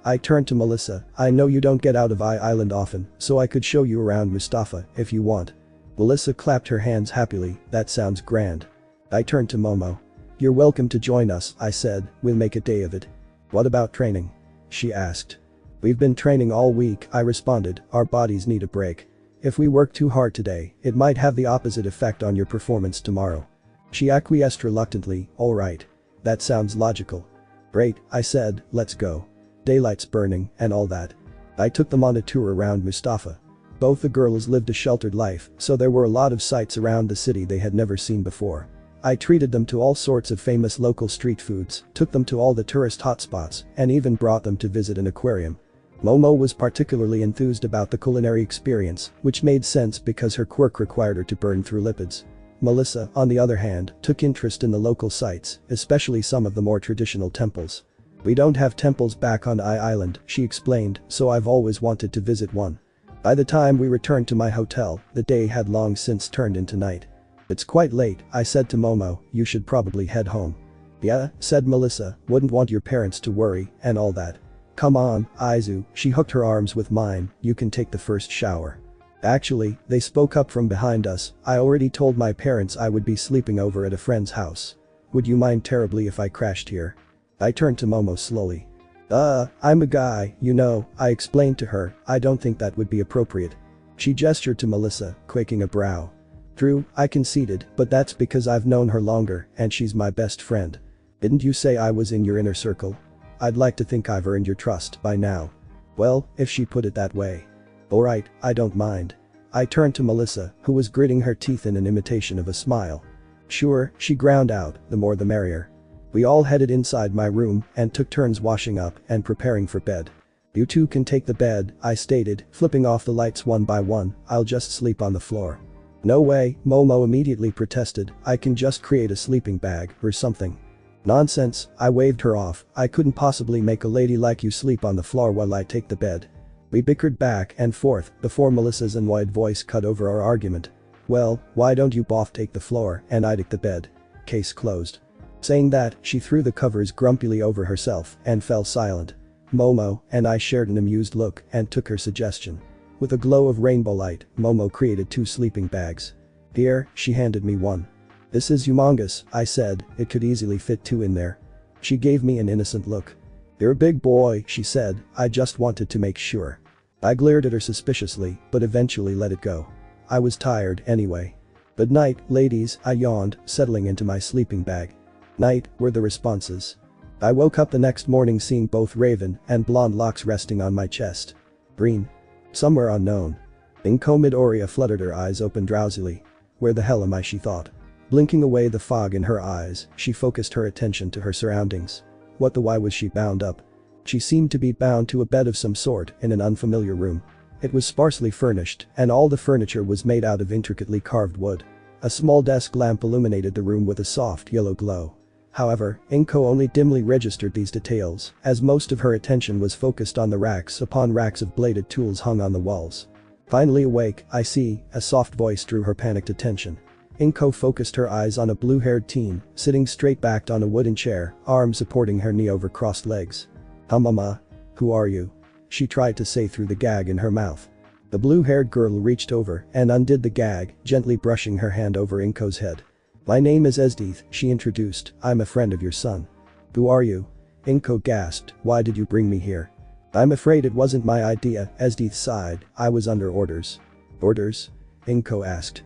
I turned to Melissa, I know you don't get out of Island often, so I could show you around Mustafa, if you want. Melissa clapped her hands happily, that sounds grand. I turned to Momo. You're welcome to join us, I said, we'll make a day of it. What about training? She asked. We've been training all week, I responded, our bodies need a break. If we work too hard today, it might have the opposite effect on your performance tomorrow. She acquiesced reluctantly, alright. That sounds logical. Great, I said, let's go. Daylight's burning, and all that. I took them on a tour around Mustafa. Both the girls lived a sheltered life, so there were a lot of sights around the city they had never seen before. I treated them to all sorts of famous local street foods, took them to all the tourist hotspots, and even brought them to visit an aquarium. Momo was particularly enthused about the culinary experience, which made sense because her quirk required her to burn through lipids. Melissa, on the other hand, took interest in the local sites, especially some of the more traditional temples. "We don't have temples back on Island," she explained, "so I've always wanted to visit one." By the time we returned to my hotel, the day had long since turned into night. "It's quite late," I said to Momo, "you should probably head home." "Yeah," said Melissa, "wouldn't want your parents to worry, and all that." "Come on, Izu," she hooked her arms with mine, "you can take the first shower." Actually, they spoke up from behind us, "I already told my parents I would be sleeping over at a friend's house. Would you mind terribly if I crashed here?" I turned to Momo slowly. I'm a guy, you know," I explained to her, "I don't think that would be appropriate." She gestured to Melissa, quaking a brow. "True," I conceded, "but that's because I've known her longer, and she's my best friend. Didn't you say I was in your inner circle? I'd like to think I've earned your trust by now." "Well, if she put it that way. Alright, I don't mind." I turned to Melissa, who was gritting her teeth in an imitation of a smile. "Sure," she ground out, "the more the merrier." We all headed inside my room and took turns washing up and preparing for bed. "You two can take the bed," I stated, flipping off the lights one by one, "I'll just sleep on the floor." "No way," Momo immediately protested, "I can just create a sleeping bag or something." "Nonsense," I waved her off, "I couldn't possibly make a lady like you sleep on the floor while I take the bed." We bickered back and forth before Melissa's annoyed voice cut over our argument. "Well, why don't you both take the floor and I take the bed? Case closed." Saying that, she threw the covers grumpily over herself and fell silent. Momo and I shared an amused look and took her suggestion. With a glow of rainbow light, Momo created 2 sleeping bags. "Here," she handed me one. "This is humongous," I said, "it could easily fit 2 in there." She gave me an innocent look. "You're a big boy," she said, "I just wanted to make sure." I glared at her suspiciously, but eventually let it go. I was tired anyway. "Good night, ladies," I yawned, settling into my sleeping bag. "Night," were the responses. I woke up the next morning seeing both raven and blonde locks resting on my chest. Green. Somewhere unknown. Inko Midoriya fluttered her eyes open drowsily. "Where the hell am I?" she thought. Blinking away the fog in her eyes, she focused her attention to her surroundings. What the why was she bound up? She seemed to be bound to a bed of some sort in an unfamiliar room. It was sparsely furnished, and all the furniture was made out of intricately carved wood. A small desk lamp illuminated the room with a soft yellow glow. However, Inko only dimly registered these details, as most of her attention was focused on the racks upon racks of bladed tools hung on the walls. "Finally awake, I see," a soft voice drew her panicked attention. Inko focused her eyes on a blue-haired teen, sitting straight-backed on a wooden chair, arms supporting her knee over crossed legs. Mama. Who are you?" she tried to say through the gag in her mouth. The blue-haired girl reached over and undid the gag, gently brushing her hand over Inko's head. "My name is Esdeith," she introduced, "I'm a friend of your son." "Who are you?" Inko gasped, "Why did you bring me here?" "I'm afraid it wasn't my idea," Esdeith sighed, "I was under orders." "Orders?" Inko asked,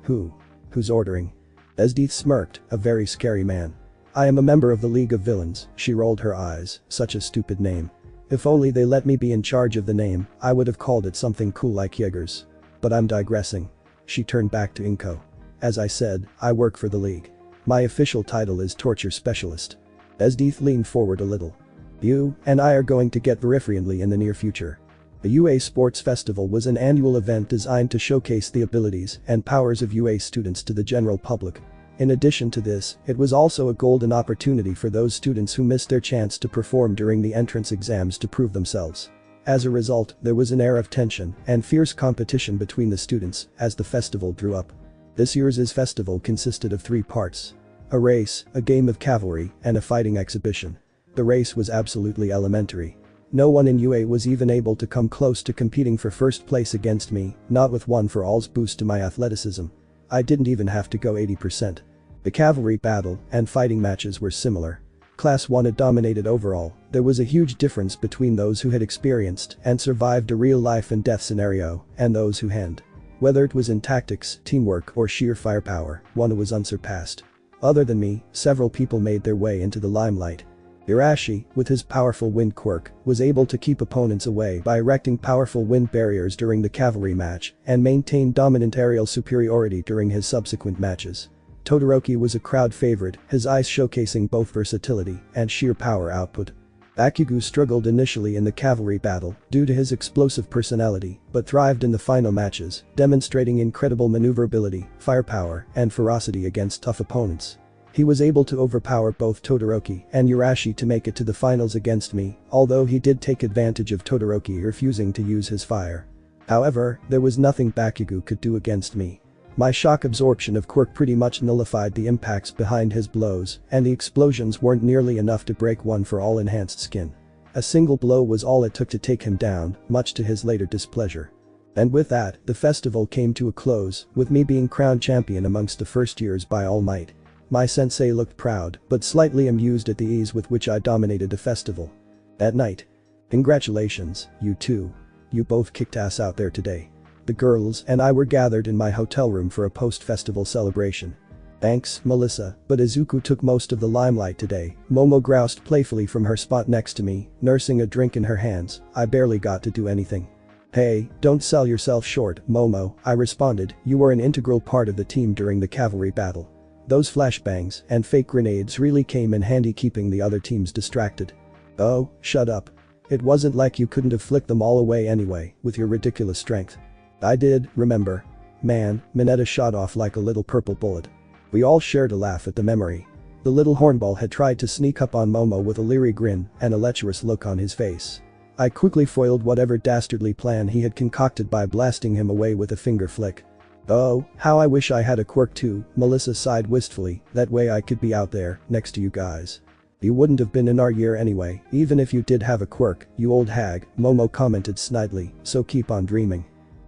Who's ordering?" Esdeith smirked, "A very scary man. I am a member of the League of Villains." She rolled her eyes, "Such a stupid name. If only they let me be in charge of the name, I would have called it something cool like Jaegers. But I'm digressing." She turned back to Inko. "As I said, I work for the League. My official title is Torture Specialist." Esdeith leaned forward a little. "You and I are going to get very friendly in the near future." The UA Sports Festival was an annual event designed to showcase the abilities and powers of UA students to the general public. In addition to this, it was also a golden opportunity for those students who missed their chance to perform during the entrance exams to prove themselves. As a result, there was an air of tension and fierce competition between the students as the festival drew up. This year's festival consisted of 3 parts. A race, a game of cavalry, and a fighting exhibition. The race was absolutely elementary. No one in UA was even able to come close to competing for first place against me, not with 1 for all's boost to my athleticism. I didn't even have to go 80%. The cavalry battle and fighting matches were similar. Class 1 had dominated overall. There was a huge difference between those who had experienced and survived a real life and death scenario and those who hadn't. Whether it was in tactics, teamwork, or sheer firepower, one was unsurpassed. Other than me, several people made their way into the limelight. Irashi, with his powerful wind quirk, was able to keep opponents away by erecting powerful wind barriers during the cavalry match and maintained dominant aerial superiority during his subsequent matches. Todoroki was a crowd favorite, his ice showcasing both versatility and sheer power output. Bakugo struggled initially in the cavalry battle due to his explosive personality, but thrived in the final matches, demonstrating incredible maneuverability, firepower, and ferocity against tough opponents. He was able to overpower both Todoroki and Irashi to make it to the finals against me, although he did take advantage of Todoroki refusing to use his fire. However, there was nothing Bakugo could do against me. My shock absorption of quirk pretty much nullified the impacts behind his blows, and the explosions weren't nearly enough to break one for all enhanced skin. A single blow was all it took to take him down, much to his later displeasure. And with that, the festival came to a close, with me being crowned champion amongst the first years by All Might. My sensei looked proud, but slightly amused at the ease with which I dominated the festival. At night. Congratulations, you two. You both kicked ass out there today. The girls and I were gathered in my hotel room for a post-festival celebration. Thanks, Melissa, but Izuku took most of the limelight today, Momo groused playfully from her spot next to me, nursing a drink in her hands. I barely got to do anything. Hey, don't sell yourself short, Momo, I responded, you were an integral part of the team during the cavalry battle. Those flashbangs and fake grenades really came in handy keeping the other teams distracted. Oh, shut up. It wasn't like you couldn't have flicked them all away anyway, with your ridiculous strength. I did, remember. Man, Mineta shot off like a little purple bullet. We all shared a laugh at the memory. The little hornball had tried to sneak up on Momo with a leery grin and a lecherous look on his face. I quickly foiled whatever dastardly plan he had concocted by blasting him away with a finger flick. Oh, how I wish I had a quirk too, Melissa sighed wistfully, that way I could be out there, next to you guys. You wouldn't have been in our year anyway, even if you did have a quirk, you old hag, Momo commented snidely, so keep on dreaming.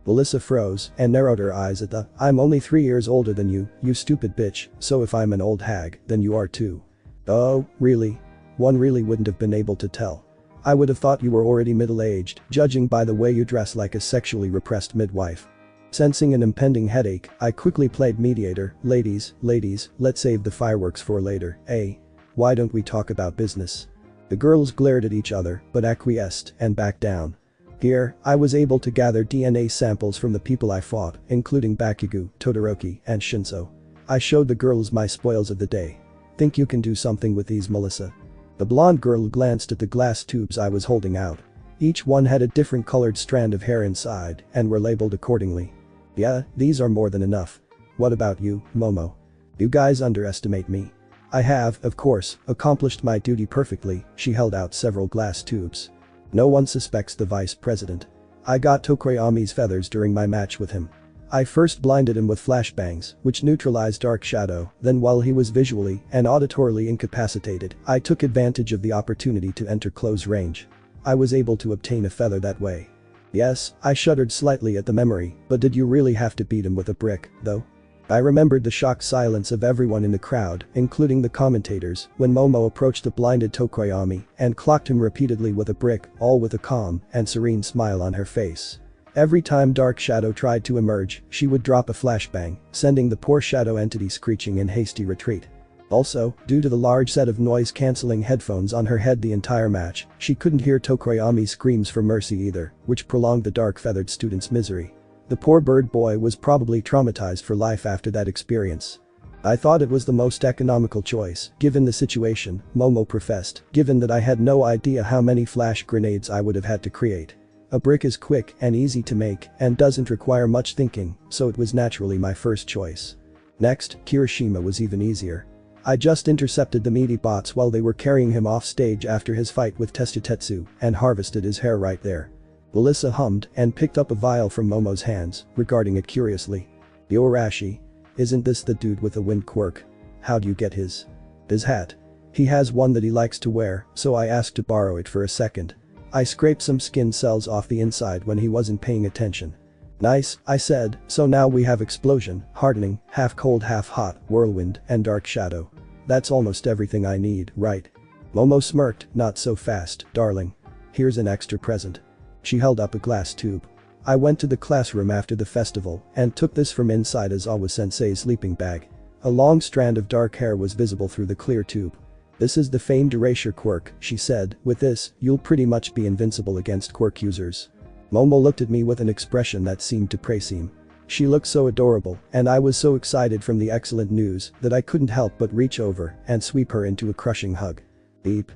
Melissa froze and narrowed her eyes at the, I'm only 3 years older than you stupid bitch, so if I'm an old hag, then you are too. Oh, really? One really wouldn't have been able to tell. I would have thought you were already middle-aged, judging by the way you dress like a sexually repressed midwife. Sensing an impending headache, I quickly played mediator, ladies, let's save the fireworks for later, eh? Why don't we talk about business? The girls glared at each other, but acquiesced and backed down. Here, I was able to gather DNA samples from the people I fought, including Bakugo, Todoroki, and Shinso. I showed the girls my spoils of the day. Think you can do something with these, Melissa? The blonde girl glanced at the glass tubes I was holding out. Each one had a different colored strand of hair inside and were labeled accordingly. Yeah, these are more than enough. What about you, Momo? You guys underestimate me. I have, of course, accomplished my duty perfectly. She held out several glass tubes. No one suspects the vice president. I got Tokoyami's feathers during my match with him. I first blinded him with flashbangs, which neutralized Dark Shadow, then while he was visually and auditorily incapacitated, I took advantage of the opportunity to enter close range. I was able to obtain a feather that way. Yes, I shuddered slightly at the memory, but did you really have to beat him with a brick, though? I remembered the shocked silence of everyone in the crowd, including the commentators, when Momo approached the blinded Tokoyami and clocked him repeatedly with a brick, all with a calm and serene smile on her face. Every time Dark Shadow tried to emerge, she would drop a flashbang, sending the poor shadow entity screeching in hasty retreat. Also, due to the large set of noise-canceling headphones on her head the entire match, she couldn't hear Tokoyami's screams for mercy either, which prolonged the dark-feathered student's misery. The poor bird boy was probably traumatized for life after that experience. I thought it was the most economical choice, given the situation, Momo professed, given that I had no idea how many flash grenades I would have had to create. A brick is quick and easy to make and doesn't require much thinking, so it was naturally my first choice. Next, Kirishima was even easier. I just intercepted the meaty bots while they were carrying him off stage after his fight with Tetsutetsu and harvested his hair right there. Melissa hummed and picked up a vial from Momo's hands, regarding it curiously. Irashi. Isn't this the dude with the wind quirk? How'd you get his hat? He has one that he likes to wear, so I asked to borrow it for a second. I scraped some skin cells off the inside when he wasn't paying attention. Nice, I said, so now we have explosion, hardening, half cold half hot, whirlwind, and dark shadow. That's almost everything I need, right? Momo smirked, not so fast, darling. Here's an extra present. She held up a glass tube. I went to the classroom after the festival and took this from inside Aizawa-sensei's sleeping bag. A long strand of dark hair was visible through the clear tube. "This is the famed erasure quirk," she said. "With this, you'll pretty much be invincible against quirk users." Momo looked at me with an expression that seemed to praise him. She looked so adorable, and I was so excited from the excellent news that I couldn't help but reach over and sweep her into a crushing hug. Beep.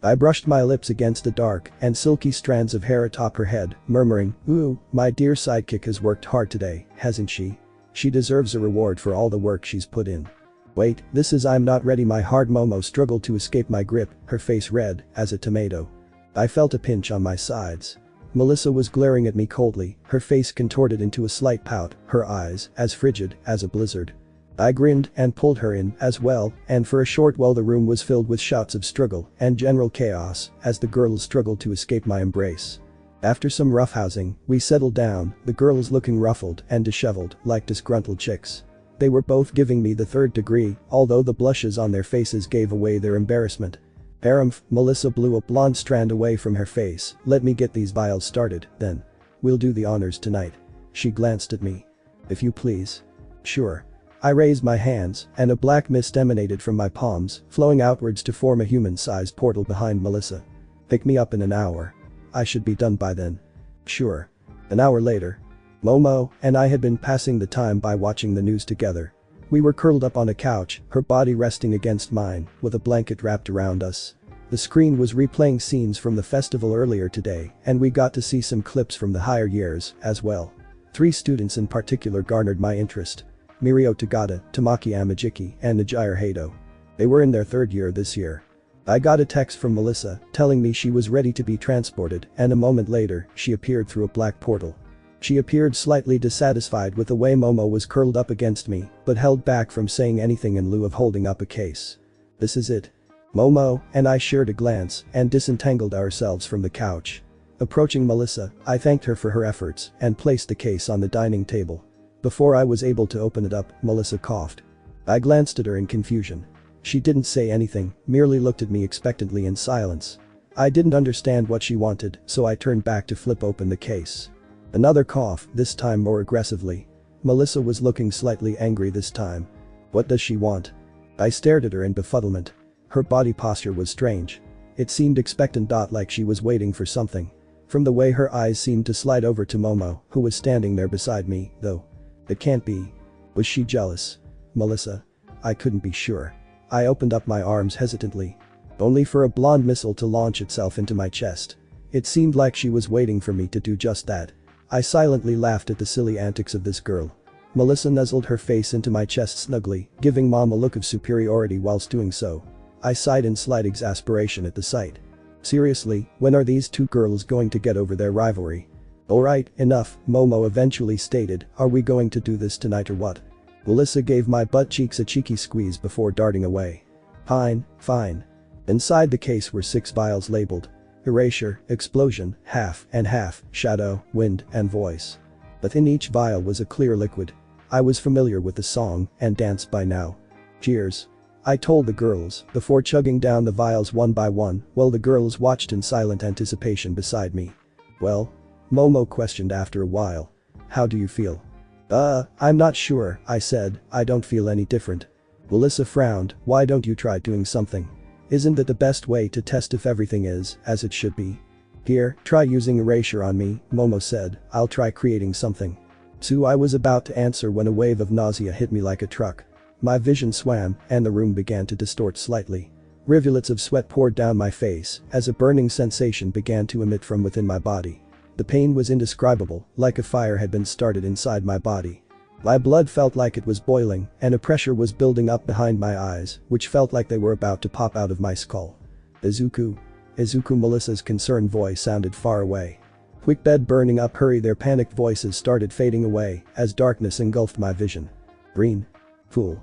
I brushed my lips against the dark and silky strands of hair atop her head, murmuring, "Ooh, my dear sidekick has worked hard today, hasn't she? She deserves a reward for all the work she's put in." "Wait, this is I'm not ready." My hard Momo struggled to escape my grip, her face red as a tomato. I felt a pinch on my sides. Melissa was glaring at me coldly, her face contorted into a slight pout, her eyes as frigid as a blizzard. I grinned and pulled her in as well, and for a short while the room was filled with shouts of struggle and general chaos as the girls struggled to escape my embrace. After some roughhousing, we settled down, the girls looking ruffled and disheveled like disgruntled chicks. They were both giving me the third degree, although the blushes on their faces gave away their embarrassment. "Harem," Melissa blew a blonde strand away from her face. "Let me get these vials started, then. We'll do the honors tonight." She glanced at me. "If you please." "Sure." I raised my hands, and a black mist emanated from my palms, flowing outwards to form a human-sized portal behind Melissa. "Pick me up in an hour. I should be done by then." "Sure." An hour later. Momo and I had been passing the time by watching the news together. We were curled up on a couch, her body resting against mine, with a blanket wrapped around us. The screen was replaying scenes from the festival earlier today, and we got to see some clips from the higher years as well. 3 students in particular garnered my interest. Mirio Tagada, Tamaki Amajiki, and Najire Hato. They were in their 3rd year this year. I got a text from Melissa telling me she was ready to be transported, and a moment later, she appeared through a black portal. She appeared slightly dissatisfied with the way Momo was curled up against me, but held back from saying anything in lieu of holding up a case. "This is it." Momo and I shared a glance and disentangled ourselves from the couch. Approaching Melissa, I thanked her for her efforts and placed the case on the dining table. Before I was able to open it up, Melissa coughed. I glanced at her in confusion. She didn't say anything, merely looked at me expectantly in silence. I didn't understand what she wanted, so I turned back to flip open the case. Another cough, this time more aggressively. Melissa was looking slightly angry this time. "What does she want?" I stared at her in befuddlement. Her body posture was strange. It seemed expectant, like she was waiting for something. From the way her eyes seemed to slide over to Momo, who was standing there beside me, though. It can't be. Was she jealous? Melissa? I couldn't be sure. I opened up my arms hesitantly. Only for a blonde missile to launch itself into my chest. It seemed like she was waiting for me to do just that. I silently laughed at the silly antics of this girl. Melissa nuzzled her face into my chest snugly, giving Mom a look of superiority whilst doing so. I sighed in slight exasperation at the sight. Seriously, when are these 2 girls going to get over their rivalry? "Alright, enough," Momo eventually stated. "Are we going to do this tonight or what?" Melissa gave my butt cheeks a cheeky squeeze before darting away. Fine. Inside the case were 6 vials labeled. Erasure, Explosion, Half and Half, Shadow, Wind, and Voice. But in each vial was a clear liquid. I was familiar with the song and dance by now. "Cheers," I told the girls before chugging down the vials one by one while the girls watched in silent anticipation beside me. "Well?" Momo questioned after a while. "How do you feel?" I'm not sure," I said. "I don't feel any different." Melissa frowned. "Why don't you try doing something? Isn't that the best way to test if everything is as it should be?" "Here, try using erasure on me," Momo said. "I'll try creating something." So I was about to answer when a wave of nausea hit me like a truck. My vision swam, and the room began to distort slightly. Rivulets of sweat poured down my face as a burning sensation began to emit from within my body. The pain was indescribable, like a fire had been started inside my body. My blood felt like it was boiling, and a pressure was building up behind my eyes, which felt like they were about to pop out of my skull. "Izuku. Izuku," Melissa's concerned voice sounded far away. Quick bed burning up, hurry. Their panicked voices started fading away as darkness engulfed my vision. "Green. Fool."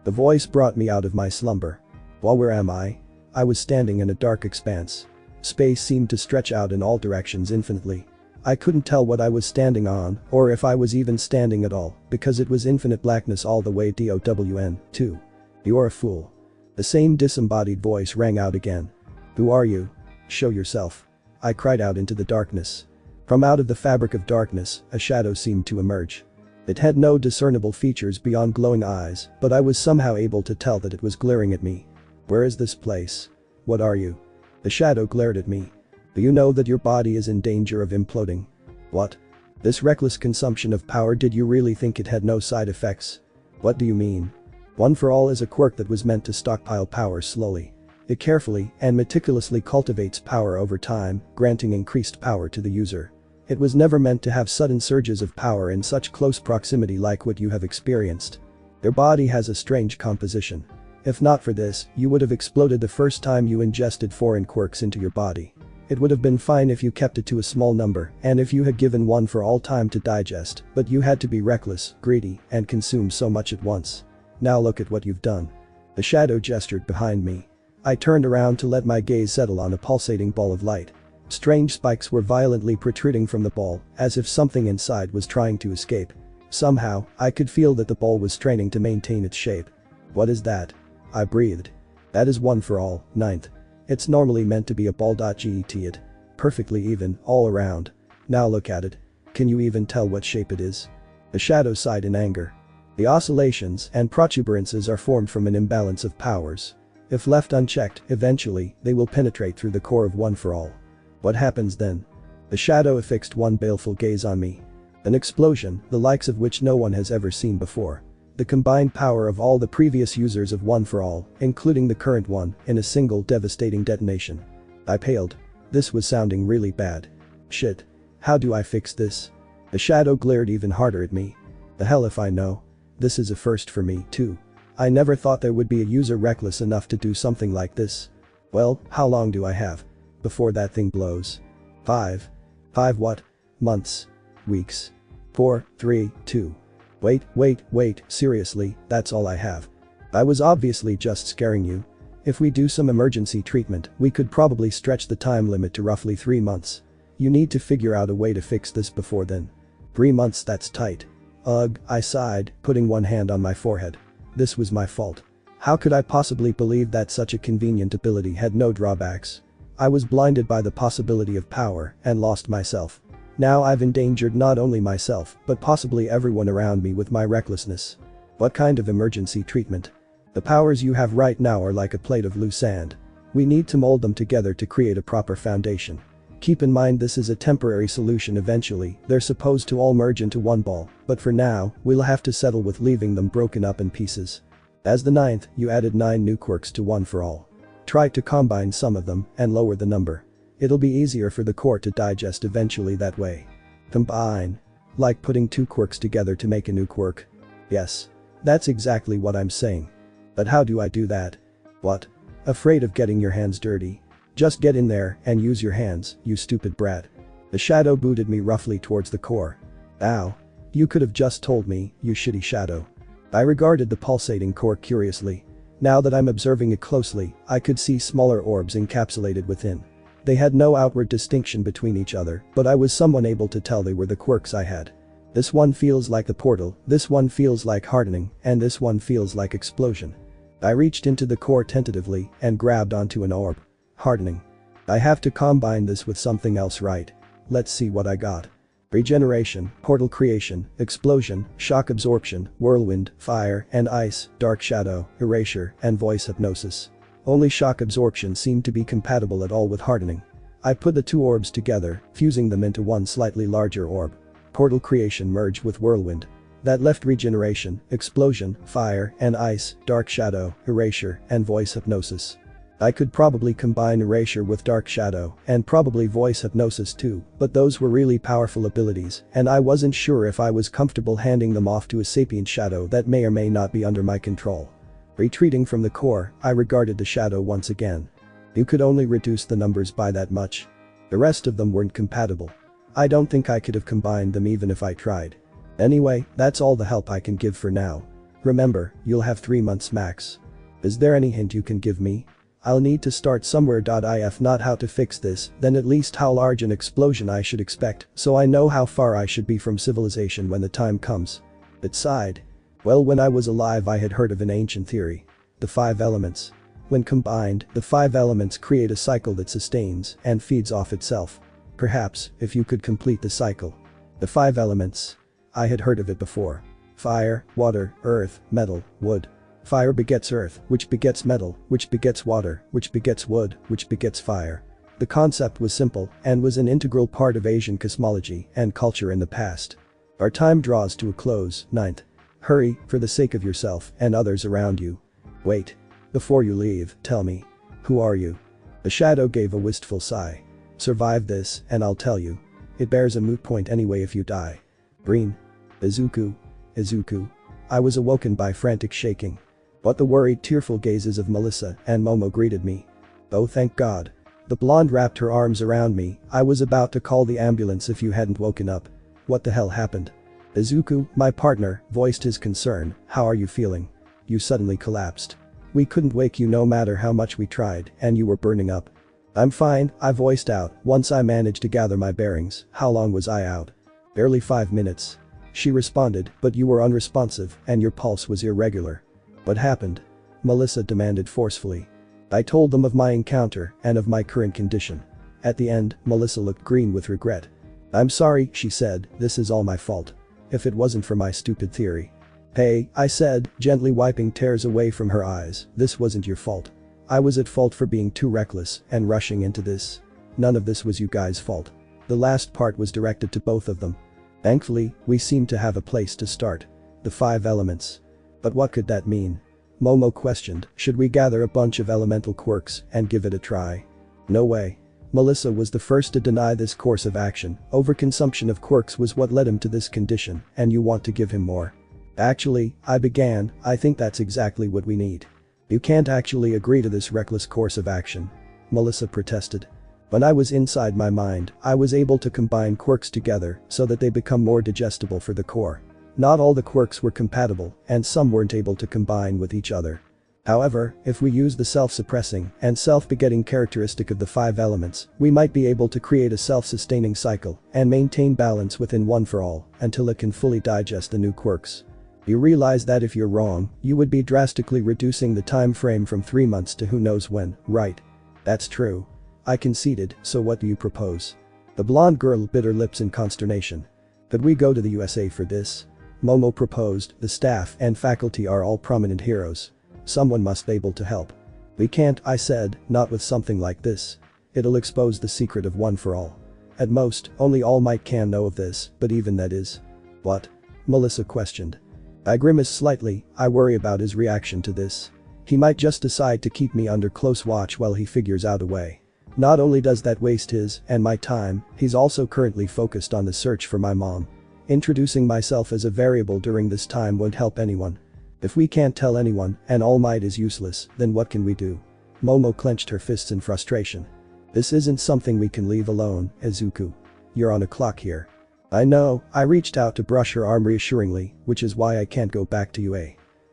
The voice brought me out of my slumber. Well, where am I? I was standing in a dark expanse. Space seemed to stretch out in all directions infinitely. I couldn't tell what I was standing on, or if I was even standing at all, because it was infinite blackness all the way down, too. "You're a fool." The same disembodied voice rang out again. "Who are you? Show yourself." I cried out into the darkness. From out of the fabric of darkness, a shadow seemed to emerge. It had no discernible features beyond glowing eyes, but I was somehow able to tell that it was glaring at me. Where is this place? What are you? The shadow glared at me. Do you know that your body is in danger of imploding? What? This reckless consumption of power, did you really think it had no side effects? What do you mean? One for All is a quirk that was meant to stockpile power slowly. It carefully and meticulously cultivates power over time, granting increased power to the user. It was never meant to have sudden surges of power in such close proximity like what you have experienced. Their body has a strange composition. If not for this, you would have exploded the first time you ingested foreign quirks into your body. It would have been fine if you kept it to a small number and if you had given One for All time to digest, but you had to be reckless, greedy, and consume so much at once. Now look at what you've done. The shadow gestured behind me. I turned around to let my gaze settle on a pulsating ball of light. Strange spikes were violently protruding from the ball, as if something inside was trying to escape. Somehow, I could feel that the ball was straining to maintain its shape. What is that? I breathed. That is One for All, 9th. It's normally meant to be a ball. Get it. Perfectly even, all around. Now look at it. Can you even tell what shape it is? The shadow sighed in anger. The oscillations and protuberances are formed from an imbalance of powers. If left unchecked, eventually, they will penetrate through the core of One for All. What happens then? The shadow affixed one baleful gaze on me. An explosion, the likes of which no one has ever seen before. The combined power of all the previous users of One for All, including the current one, in a single devastating detonation. I paled. This was sounding really bad. Shit. How do I fix this? The shadow glared even harder at me. The hell if I know. This is a first for me, too. I never thought there would be a user reckless enough to do something like this. Well, how long do I have before that thing blows? 5. 5 what? Months. Weeks. 4, 3, 2. Wait, seriously, that's all I have. I was obviously just scaring you. If we do some emergency treatment, we could probably stretch the time limit to roughly 3 months. You need to figure out a way to fix this before then. 3 months, that's tight. Ugh, I sighed, putting one hand on my forehead. This was my fault. How could I possibly believe that such a convenient ability had no drawbacks? I was blinded by the possibility of power and lost myself. Now I've endangered not only myself, but possibly everyone around me with my recklessness. What kind of emergency treatment? The powers you have right now are like a plate of loose sand. We need to mold them together to create a proper foundation. Keep in mind this is a temporary solution. Eventually, they're supposed to all merge into one ball, but for now, we'll have to settle with leaving them broken up in pieces. As the 9th, you added 9 new quirks to One for All. Try to combine some of them and lower the number. It'll be easier for the core to digest eventually that way. Combine. Like putting 2 quirks together to make a new quirk. Yes. That's exactly what I'm saying. But how do I do that? What? Afraid of getting your hands dirty? Just get in there and use your hands, you stupid brat. The shadow booted me roughly towards the core. Ow. You could have just told me, you shitty shadow. I regarded the pulsating core curiously. Now that I'm observing it closely, I could see smaller orbs encapsulated within. They had no outward distinction between each other, but I was somewhat able to tell they were the quirks I had. This one feels like the portal, this one feels like hardening, and this one feels like explosion. I reached into the core tentatively and grabbed onto an orb. Hardening. I have to combine this with something else, right? Let's see what I got. Regeneration, portal creation, explosion, shock absorption, whirlwind, fire and ice, dark shadow, erasure, and voice hypnosis. Only shock absorption seemed to be compatible at all with hardening. I put the 2 orbs together, fusing them into one slightly larger orb. Portal creation merged with whirlwind. That left regeneration, explosion, fire and ice, dark shadow, erasure, and voice hypnosis. I could probably combine erasure with dark shadow and probably voice hypnosis too, but those were really powerful abilities and I wasn't sure if I was comfortable handing them off to a sapient shadow that may or may not be under my control. Retreating from the core, I regarded the shadow once again. You could only reduce the numbers by that much. The rest of them weren't compatible. I don't think I could have combined them even if I tried. Anyway, that's all the help I can give for now. Remember, you'll have 3 months max. Is there any hint you can give me? I'll need to start somewhere. If not how to fix this, then at least how large an explosion I should expect, so I know how far I should be from civilization when the time comes. It sighed. Well, when I was alive I had heard of an ancient theory. The 5 elements. When combined, the 5 elements create a cycle that sustains and feeds off itself. Perhaps, if you could complete the cycle. The 5 elements. I had heard of it before. Fire, water, earth, metal, wood. Fire begets earth, which begets metal, which begets water, which begets wood, which begets fire. The concept was simple and was an integral part of Asian cosmology and culture in the past. Our time draws to a close, ninth. Hurry, for the sake of yourself and others around you. Wait. Before you leave, tell me. Who are you? The shadow gave a wistful sigh. Survive this, and I'll tell you. It bears a moot point anyway if you die. Green. Izuku. Izuku. I was awoken by frantic shaking. But the worried, tearful gazes of Melissa and Momo greeted me. Oh, thank God. The blonde wrapped her arms around me. I was about to call the ambulance if you hadn't woken up. What the hell happened? Izuku, my partner, voiced his concern. How are you feeling? You suddenly collapsed. We couldn't wake you no matter how much we tried, and you were burning up. I'm fine, I voiced out, once I managed to gather my bearings. How long was I out? Barely 5 minutes. She responded, but you were unresponsive, and your pulse was irregular. What happened? Melissa demanded forcefully. I told them of my encounter and of my current condition. At the end, Melissa looked green with regret. I'm sorry, she said, this is all my fault. If it wasn't for my stupid theory. Hey, I said, gently wiping tears away from her eyes, this wasn't your fault. I was at fault for being too reckless and rushing into this. None of this was you guys' fault. The last part was directed to both of them. Thankfully, we seemed to have a place to start. The 5 elements. But what could that mean? Momo questioned, should we gather a bunch of elemental quirks and give it a try? No way. Melissa was the first to deny this course of action. Overconsumption of quirks was what led him to this condition, and you want to give him more. Actually, I think that's exactly what we need. You can't actually agree to this reckless course of action. Melissa protested. When I was inside my mind, I was able to combine quirks together so that they become more digestible for the core. Not all the quirks were compatible, and some weren't able to combine with each other. However, if we use the self-suppressing and self-begetting characteristic of the 5 elements, we might be able to create a self-sustaining cycle and maintain balance within One for All until it can fully digest the new quirks. You realize that if you're wrong, you would be drastically reducing the time frame from 3 months to who knows when, right? That's true. I conceded, so what do you propose? The blonde girl bit her lips in consternation. Could we go to the USA for this? Momo proposed, the staff and faculty are all prominent heroes. Someone must be able to help. We can't, I said, not with something like this. It'll expose the secret of One for All. At most, only All Might can know of this, but even that is. What? Melissa questioned. I grimaced slightly, I worry about his reaction to this. He might just decide to keep me under close watch while he figures out a way. Not only does that waste his and my time, he's also currently focused on the search for my mom. Introducing myself as a variable during this time won't help anyone. If we can't tell anyone and All Might is useless, then what can we do? Momo clenched her fists in frustration. This isn't something we can leave alone, Izuku. You're on a clock here. I know, I reached out to brush her arm reassuringly, which is why I can't go back to UA.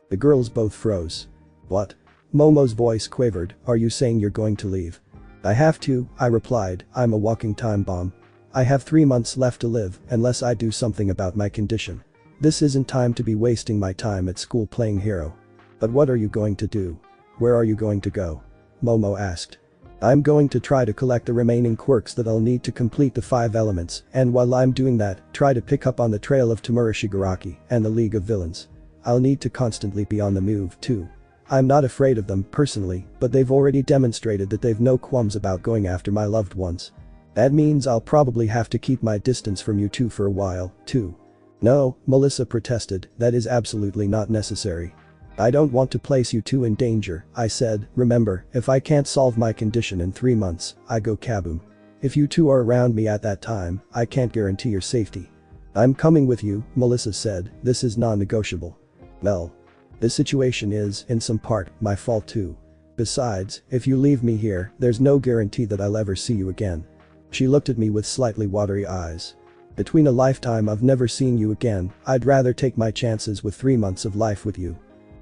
The girls both froze. What? Momo's voice quavered, are you saying you're going to leave? I have to, I replied, I'm a walking time bomb. I have 3 months left to live unless I do something about my condition. This isn't time to be wasting my time at school playing hero. But what are you going to do? Where are you going to go? Momo asked. I'm going to try to collect the remaining quirks that I'll need to complete the 5 elements, and while I'm doing that, try to pick up on the trail of Tamura Shigaraki and the League of Villains. I'll need to constantly be on the move too. I'm not afraid of them personally, but they've already demonstrated that they've no qualms about going after my loved ones. That means I'll probably have to keep my distance from you two for a while, too. No, Melissa protested, that is absolutely not necessary. I don't want to place you two in danger, I said, remember, if I can't solve my condition in 3 months, I go kaboom. If you two are around me at that time, I can't guarantee your safety. I'm coming with you, Melissa said, this is non-negotiable. Well. This situation is, in some part, my fault too. Besides, if you leave me here, there's no guarantee that I'll ever see you again. She looked at me with slightly watery eyes. Between a lifetime of never seeing you again, I'd rather take my chances with 3 months of life with you.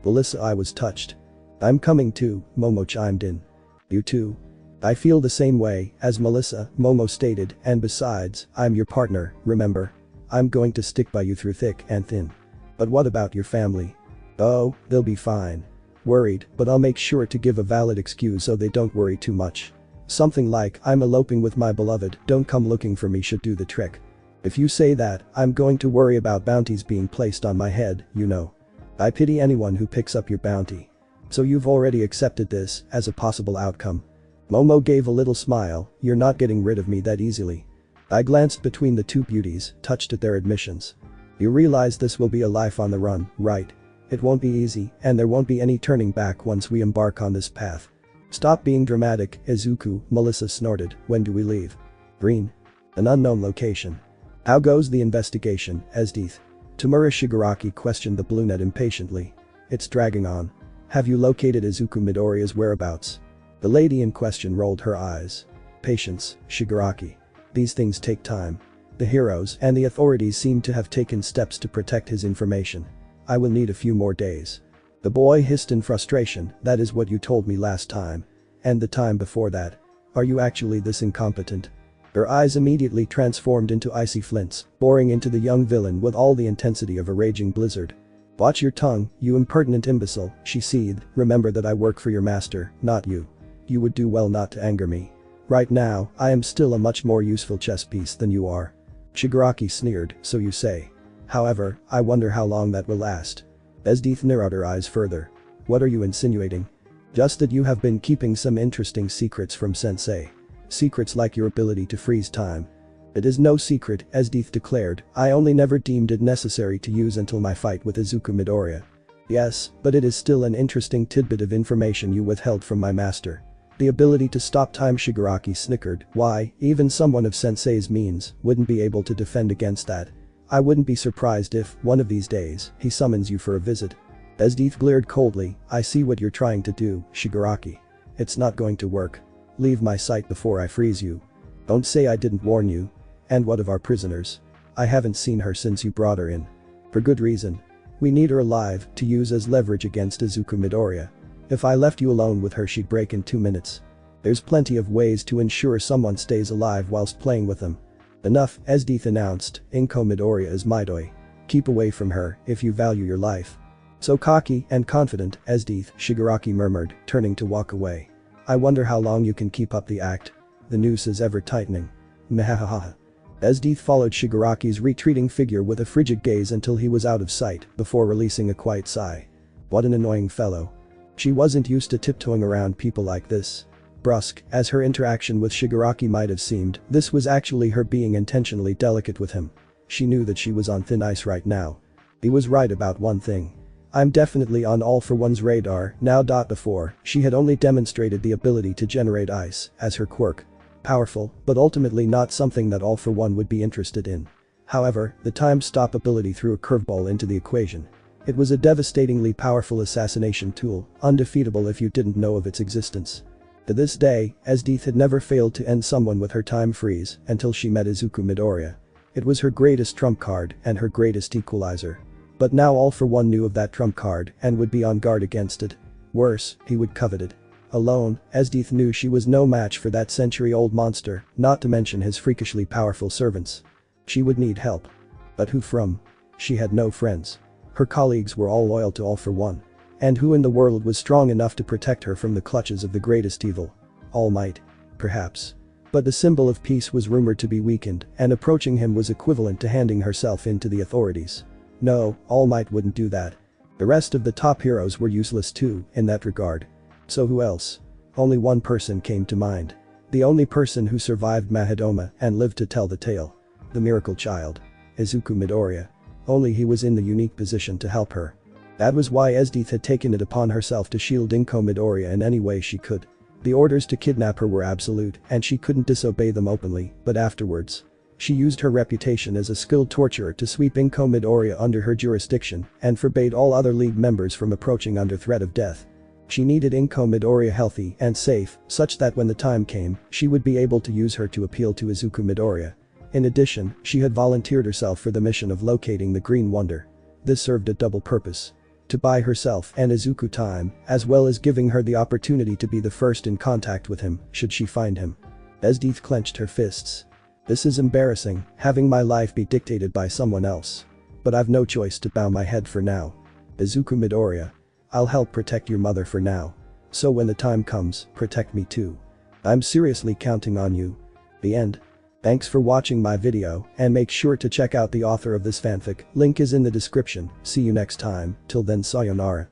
Melissa, I was touched. I'm coming too, Momo chimed in. You too? I feel the same way, as Melissa, Momo stated, and besides, I'm your partner, remember? I'm going to stick by you through thick and thin. But what about your family? Oh, they'll be fine. Worried, but I'll make sure to give a valid excuse so they don't worry too much. Something like, I'm eloping with my beloved, don't come looking for me should do the trick. If you say that, I'm going to worry about bounties being placed on my head, you know. I pity anyone who picks up your bounty. So you've already accepted this as a possible outcome. Momo gave a little smile, you're not getting rid of me that easily. I glanced between the two beauties, touched at their admissions. You realize this will be a life on the run, right? It won't be easy, and there won't be any turning back once we embark on this path. Stop being dramatic, Izuku, Melissa snorted, when do we leave? Green. An unknown location. How goes the investigation, Esdeath? Tamura Shigaraki questioned the brunette impatiently. It's dragging on. Have you located Izuku Midoriya's whereabouts? The lady in question rolled her eyes. Patience, Shigaraki. These things take time. The heroes and the authorities seem to have taken steps to protect his information. I will need a few more days. The boy hissed in frustration, that is what you told me last time. And the time before that. Are you actually this incompetent? Her eyes immediately transformed into icy flints, boring into the young villain with all the intensity of a raging blizzard. Watch your tongue, you impertinent imbecile, she seethed, remember that I work for your master, not you. You would do well not to anger me. Right now, I am still a much more useful chess piece than you are. Shigaraki sneered, so you say. However, I wonder how long that will last. Esdeath narrowed her eyes further. What are you insinuating? Just that you have been keeping some interesting secrets from sensei. Secrets like your ability to freeze time. It is no secret, Esdeath declared, I only never deemed it necessary to use until my fight with Izuku Midoriya. Yes, but it is still an interesting tidbit of information you withheld from my master. The ability to stop time, Shigaraki snickered, why, even someone of sensei's means wouldn't be able to defend against that. I wouldn't be surprised if, one of these days, he summons you for a visit. Esdeath glared coldly, I see what you're trying to do, Shigaraki. It's not going to work. Leave my sight before I freeze you. Don't say I didn't warn you. And what of our prisoners? I haven't seen her since you brought her in. For good reason. We need her alive to use as leverage against Izuku Midoriya. If I left you alone with her she'd break in 2 minutes. There's plenty of ways to ensure someone stays alive whilst playing with them. Enough, Esdeath announced, Inko Midoriya is Midoi. Keep away from her if you value your life. So cocky and confident, Esdeath, Shigaraki murmured, turning to walk away. I wonder how long you can keep up the act. The noose is ever tightening. Mehahaha. Esdeath followed Shigaraki's retreating figure with a frigid gaze until he was out of sight before releasing a quiet sigh. What an annoying fellow. She wasn't used to tiptoeing around people like this. Brusque, as her interaction with Shigaraki might have seemed, this was actually her being intentionally delicate with him. She knew that she was on thin ice right now. He was right about one thing. I'm definitely on All for One's radar now. Before, she had only demonstrated the ability to generate ice as her quirk. Powerful, but ultimately not something that All for One would be interested in. However, the time stop ability threw a curveball into the equation. It was a devastatingly powerful assassination tool, undefeatable if you didn't know of its existence. To this day, Esdeath had never failed to end someone with her time freeze until she met Izuku Midoriya. It was her greatest trump card and her greatest equalizer. But now All for One knew of that trump card and would be on guard against it. Worse, he would covet it. Alone, Esdeath knew she was no match for that century-old monster, not to mention his freakishly powerful servants. She would need help. But who from? She had no friends. Her colleagues were all loyal to All for One. And who in the world was strong enough to protect her from the clutches of the greatest evil? All Might? Perhaps. But the symbol of peace was rumored to be weakened, and approaching him was equivalent to handing herself in to the authorities. No, All Might wouldn't do that. The rest of the top heroes were useless too, in that regard. So who else? Only one person came to mind. The only person who survived Mahidoma and lived to tell the tale. The miracle child. Izuku Midoriya. Only he was in the unique position to help her. That was why Esdeath had taken it upon herself to shield Inko Midoriya in any way she could. The orders to kidnap her were absolute and she couldn't disobey them openly, but afterwards. She used her reputation as a skilled torturer to sweep Inko Midoriya under her jurisdiction and forbade all other League members from approaching under threat of death. She needed Inko Midoriya healthy and safe, such that when the time came, she would be able to use her to appeal to Izuku Midoriya. In addition, she had volunteered herself for the mission of locating the Green Wonder. This served a double purpose. To buy herself and Izuku time, as well as giving her the opportunity to be the first in contact with him, should she find him. Esdeath clenched her fists. This is embarrassing, having my life be dictated by someone else. But I've no choice to bow my head for now. Izuku Midoriya. I'll help protect your mother for now. So when the time comes, protect me too. I'm seriously counting on you. The end. Thanks for watching my video and make sure to check out the author of this fanfic, link is in the description. See you next time, till then sayonara.